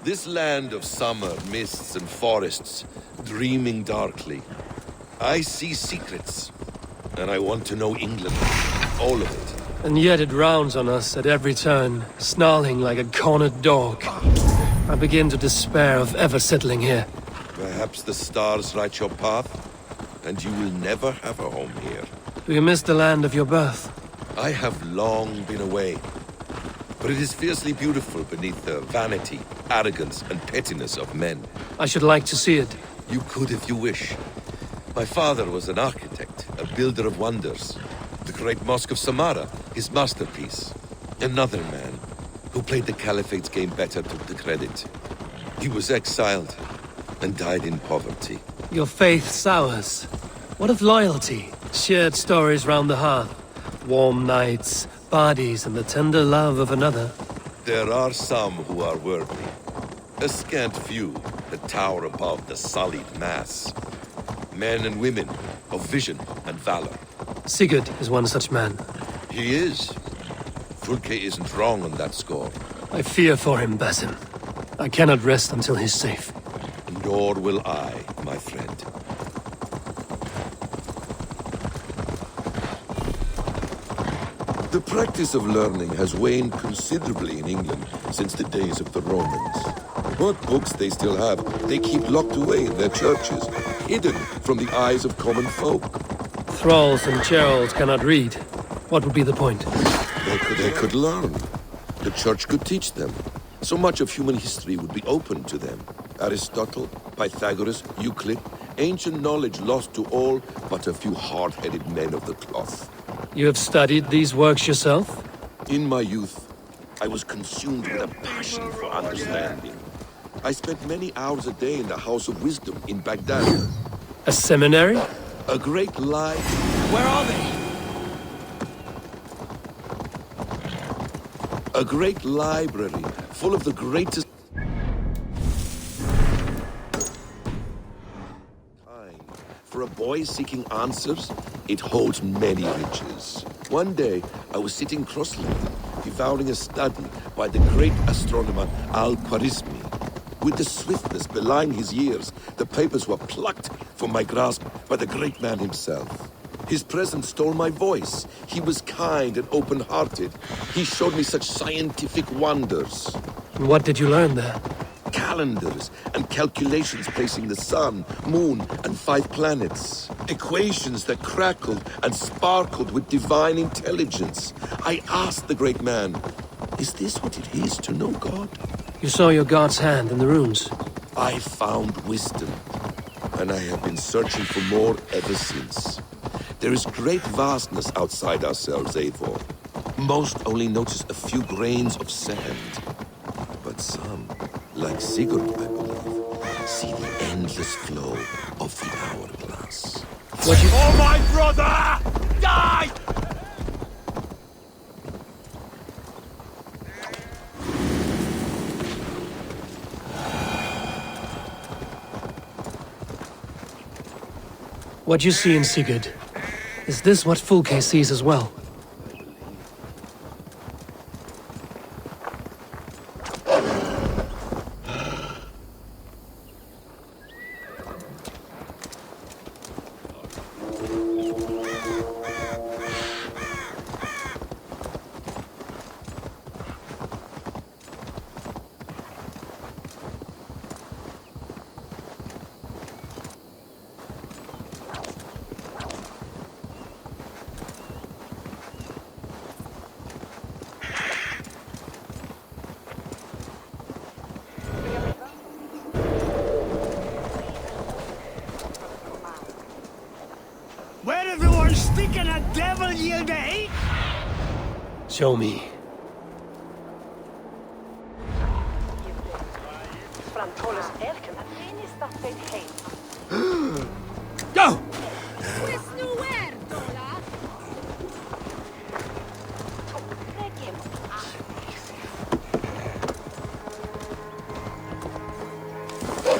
This land of summer, mists and forests, dreaming darkly. I see secrets, and I want to know England. All of it. And yet it rounds on us at every turn, snarling like a cornered dog. I begin to despair of ever settling here. Perhaps the stars write your path, and you will never have a home here. Do you miss the land of your birth? I have long been away. But it is fiercely beautiful beneath the vanity, arrogance, and pettiness of men. I should like to see it. You could if you wish. My father was an architect, a builder of wonders. The great Mosque of Samarra, his masterpiece. Another man who played the Caliphate's game better took the credit. He was exiled and died in poverty. Your faith sours. What of loyalty? Shared stories round the hearth. Warm nights, bodies, and the tender love of another. There are some who are worthy. A scant few that tower above the sullied mass. Men and women of vision and valor. Sigurd is one such man. He is. Fulke isn't wrong on that score. I fear for him, Basim. I cannot rest until he's safe. Nor will I, my friend. The practice of learning has waned considerably in England since the days of the Romans. What books they still have, they keep locked away in their churches, hidden from the eyes of common folk. Thralls and Geralds cannot read. What would be the point? They could learn. The church could teach them. So much of human history would be open to them. Aristotle, Pythagoras, Euclid, ancient knowledge lost to all but a few hard-headed men of the cloth. You have studied these works yourself? In my youth, I was consumed with a passion for understanding. I spent many hours a day in the House of Wisdom in Baghdad. A seminary? A great lie. Where are they? A great library full of the greatest... For a boy seeking answers, it holds many riches. One day, I was sitting cross-legged, devouring a study by the great astronomer Al-Khwarizmi. With the swiftness belying his years, the papers were plucked from my grasp by the great man himself. His presence stole my voice. He was kind and open-hearted. He showed me such scientific wonders. And what did you learn there? Calendars and calculations placing the sun, moon, and 5 planets. Equations that crackled and sparkled with divine intelligence. I asked the great man, is this what it is to know God? You saw your god's hand in the runes. I found wisdom, and I have been searching for more ever since. There is great vastness outside ourselves, Eivor. Most only notice a few grains of sand. But some, like Sigurd, I believe, see the endless flow of the hourglass. What you... Oh, my brother! Die! What you see in Sigurd, is this what Fulke sees as well? Where everyone's sticking a devil you day? Show me. Go!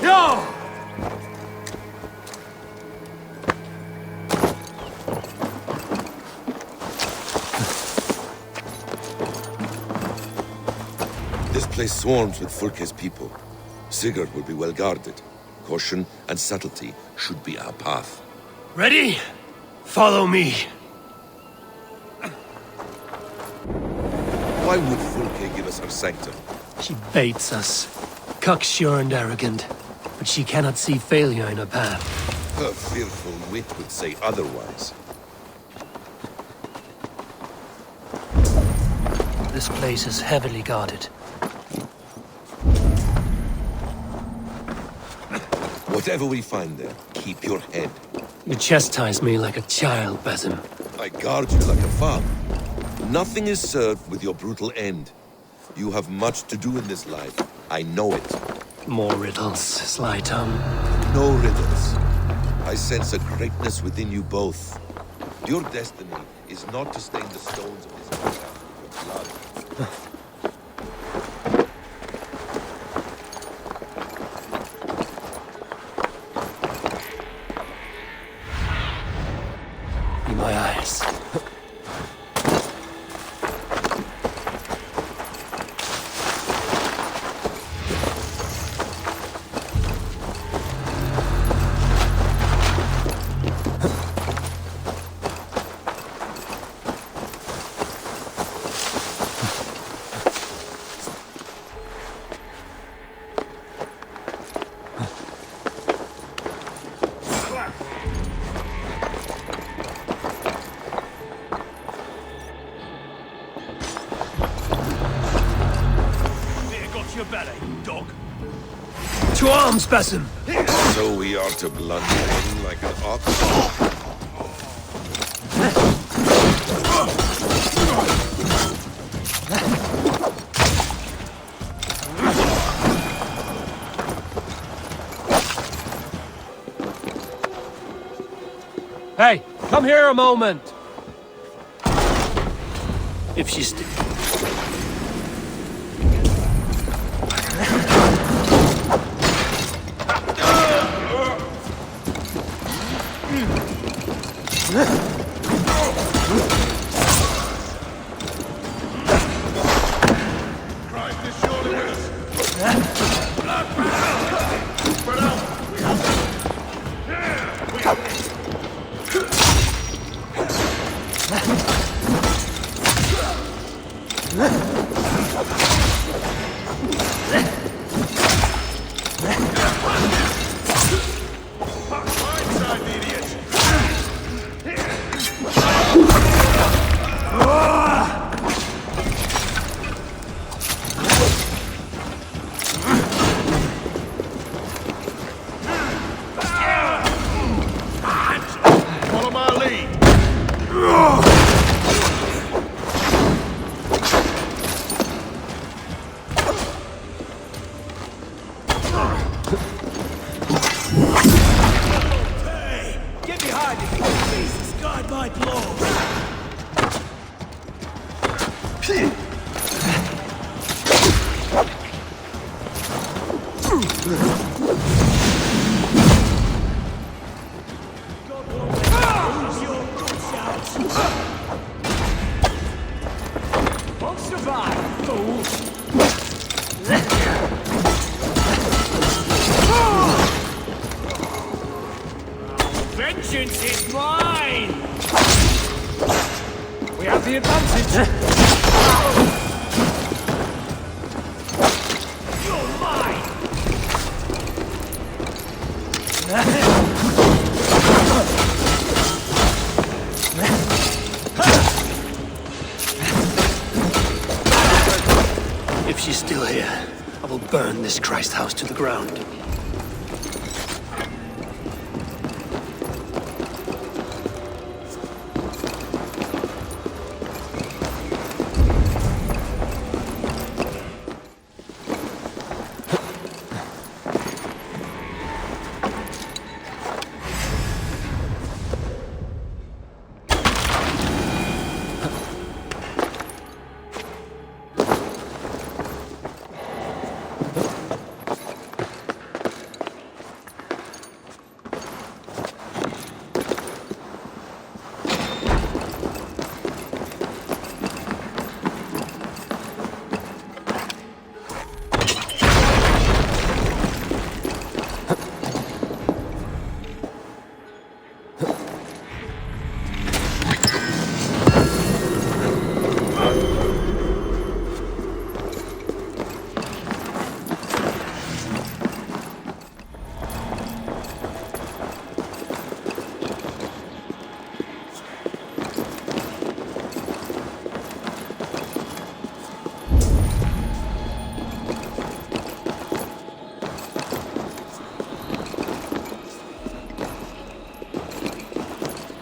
No! This place swarms with Fulke's people. Sigurd will be well guarded. Caution and subtlety should be our path. Ready? Follow me. Why would Fulke give us her sanctum? She baits us. Cocksure and arrogant. But she cannot see failure in her path. Her fearful wit would say otherwise. This place is heavily guarded. Whatever we find there, keep your head. You chastise me like a child, Basim. I guard you like a father. Nothing is served with your brutal end. You have much to do in this life. I know it. More riddles, Sly Tom. No riddles. I sense a greatness within you both. Your destiny is not to stain the stones of this ground with blood. Be my eyes. To arms, Bison! So we are to blunder in like an ox? Hey, come here a moment! If she's still... Vengeance is mine! We have the advantage! You're mine! If she's still here, I will burn this Christ house to the ground.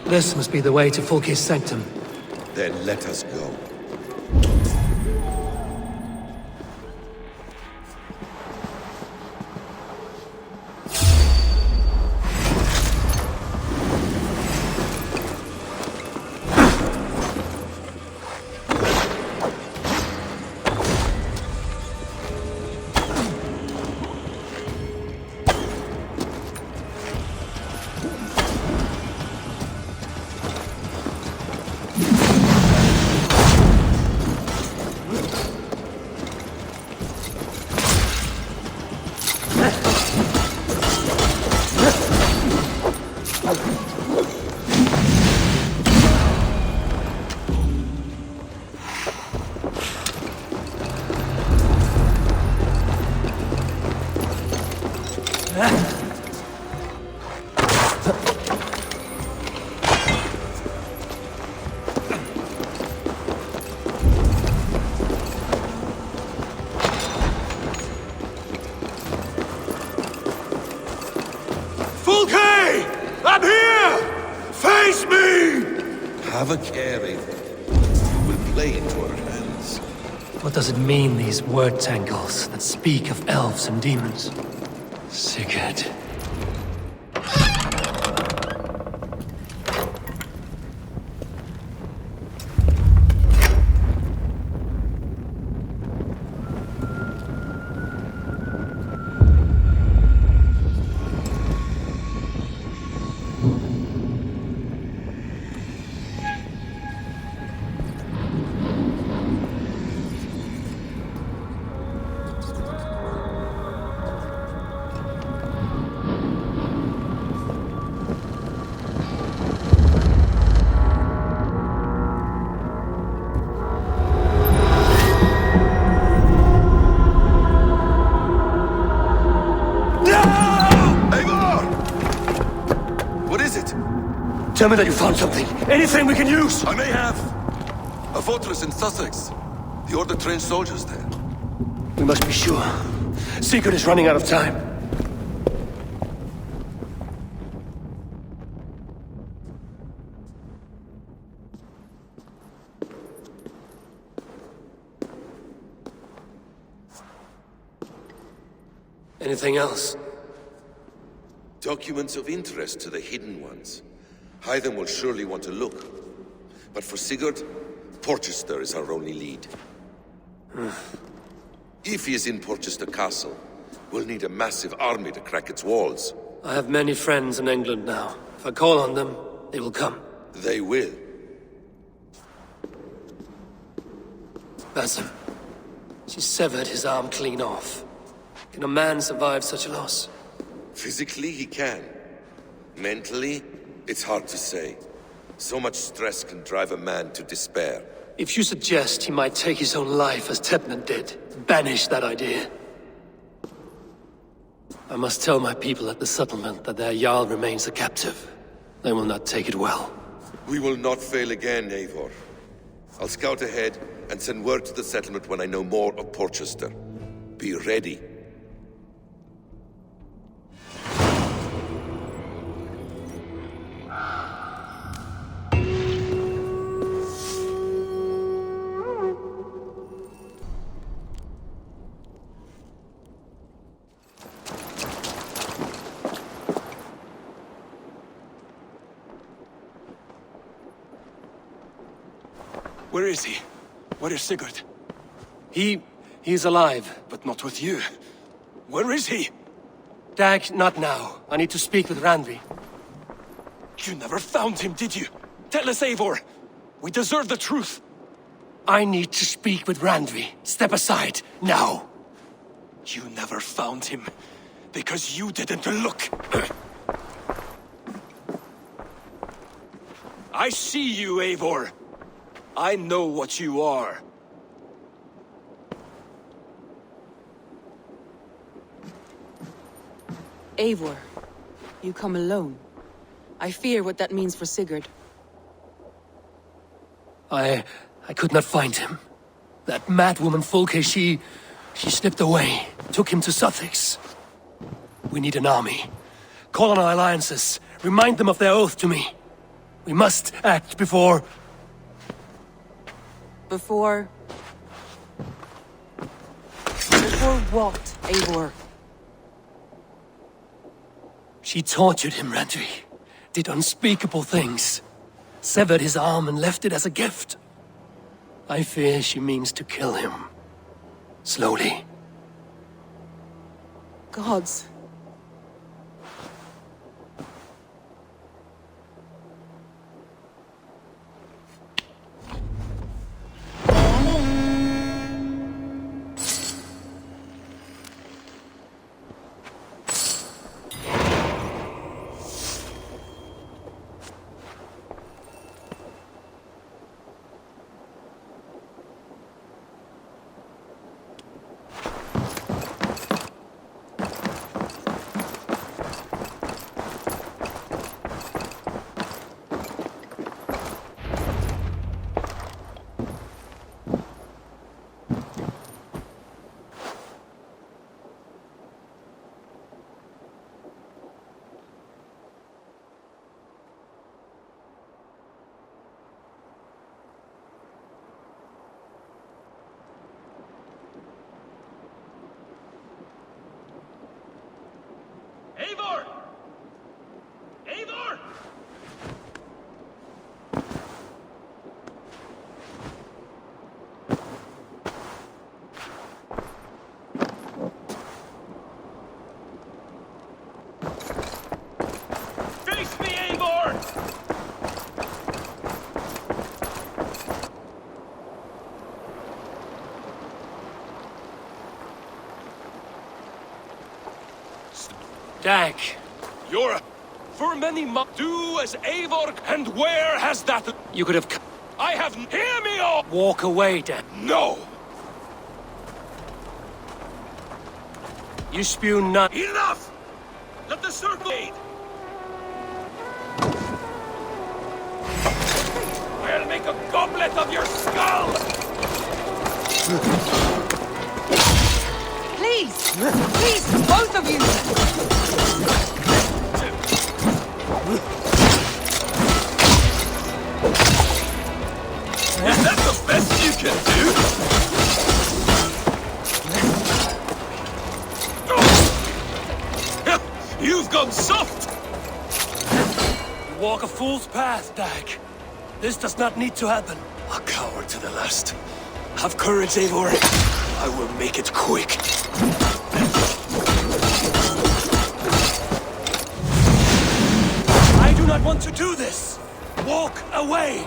This must be the way to Fulke's sanctum. Then let us go. I'm here! Face me! Have a care, Eivor. We'll play into our hands. What does it mean, these word tangles that speak of elves and demons? Sigurd. Tell me that you found something. Anything we can use! I may have. A fortress in Sussex. The Order trained soldiers there. We must be sure. Sigurd is running out of time. Anything else? Documents of interest to the Hidden Ones. Hythen will surely want to look. But for Sigurd, Porchester is our only lead. If he is in Porchester Castle, we'll need a massive army to crack its walls. I have many friends in England now. If I call on them, they will come. They will. Bison. She severed his arm clean off. Can a man survive such a loss? Physically, he can. Mentally, it's hard to say. So much stress can drive a man to despair. If you suggest he might take his own life as Tedmund did, banish that idea. I must tell my people at the settlement that their Jarl remains a captive. They will not take it well. We will not fail again, Eivor. I'll scout ahead and send word to the settlement when I know more of Porchester. Be ready. Where is he? Where is Sigurd? He's alive. But not with you. Where is he? Dag, not now. I need to speak with Randvi. You never found him, did you? Tell us, Eivor. We deserve the truth. I need to speak with Randvi. Step aside, now. You never found him, because you didn't look. I see you, Eivor. I know what you are. Eivor, you come alone. I fear what that means for Sigurd. I could not find him. That mad woman Folke, she slipped away, took him to Sussex. We need an army. Call on our alliances, remind them of their oath to me. We must act before... Before what, Eivor? She tortured him, Randvi. Did unspeakable things. Severed his arm and left it as a gift. I fear she means to kill him. Slowly. Gods. Dag. You're for many do as Eivor, and where has that? You could have... I have... Hear me all! Walk away, Dag. No! You spew none. Enough! Let the circle aid! I'll make a goblet of your skull! Please! Please, both of you! Is that the best you can do? You've gone soft! You walk a fool's path, Dag. This does not need to happen. A coward to the last. Have courage, Eivor. I will make it quick. I do not want to do this! Walk away!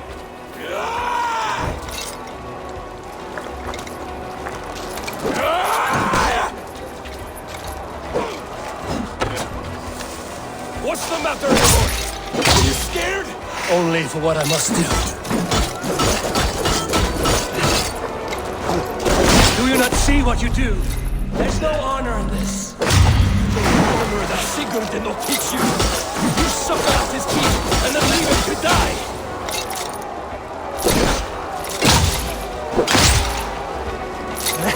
What's the matter, Eivor? Are you scared? Only for what I must do. Do you not see what you do? There's no honor in this. The honor that Sigurd did not teach you. You suck out his teeth and then leave him to die.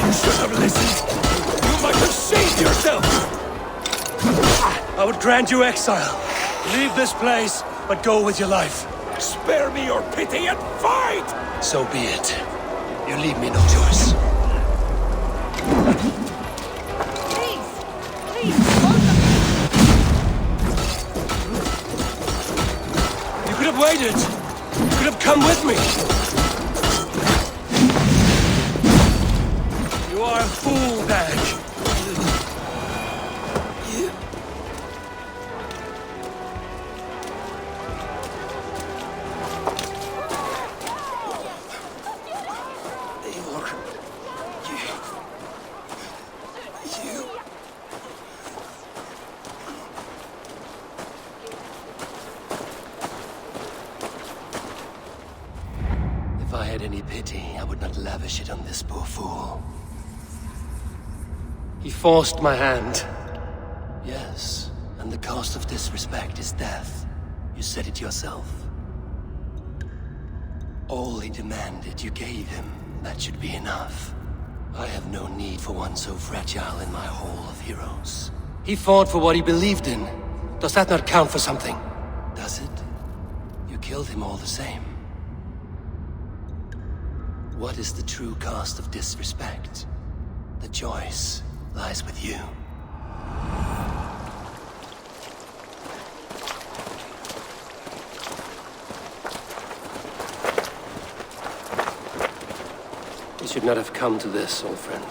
You should have listened. You might have saved yourself. I would grant you exile. Leave this place, but go with your life. Spare me your pity and fight! So be it. You leave me no choice. Please! Please, both of You could have waited. You could have come with me. You are a fool, Dag. If I had any pity, I would not lavish it on this poor fool. He forced my hand. Yes, and the cost of disrespect is death. You said it yourself. All he demanded, you gave him. That should be enough. I have no need for one so fragile in my hall of heroes. He fought for what he believed in. Does that not count for something? Does it? You killed him all the same. What is the true cost of disrespect? The choice lies with you. You should not have come to this, old friend.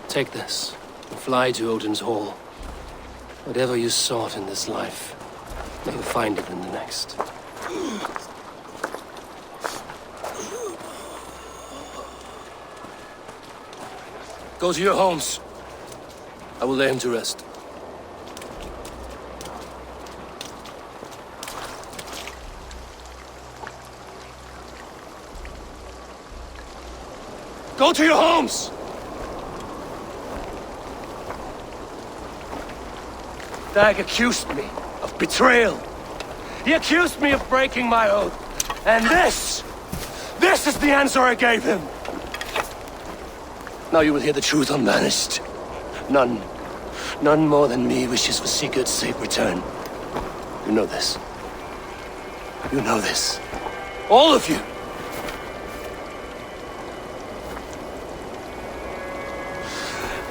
Take this, and fly to Odin's Hall. Whatever you sought in this life, may you find it in the next. Go to your homes. I will lay him to rest. Go to your homes! Dag accused me of betrayal. He accused me of breaking my oath. And this is the answer I gave him. Now you will hear the truth unbanished. None more than me wishes for Sigurd's safe return. You know this. You know this. All of you.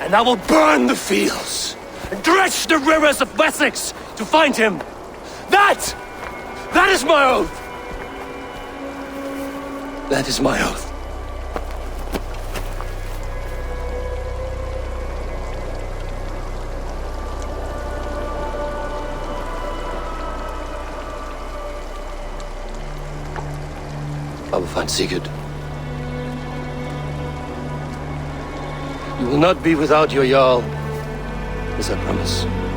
And I will burn the fields and dredge the rivers of Wessex to find him. That is my oath. That is my oath. I will find Sigurd. You will not be without your Jarl, as I promise.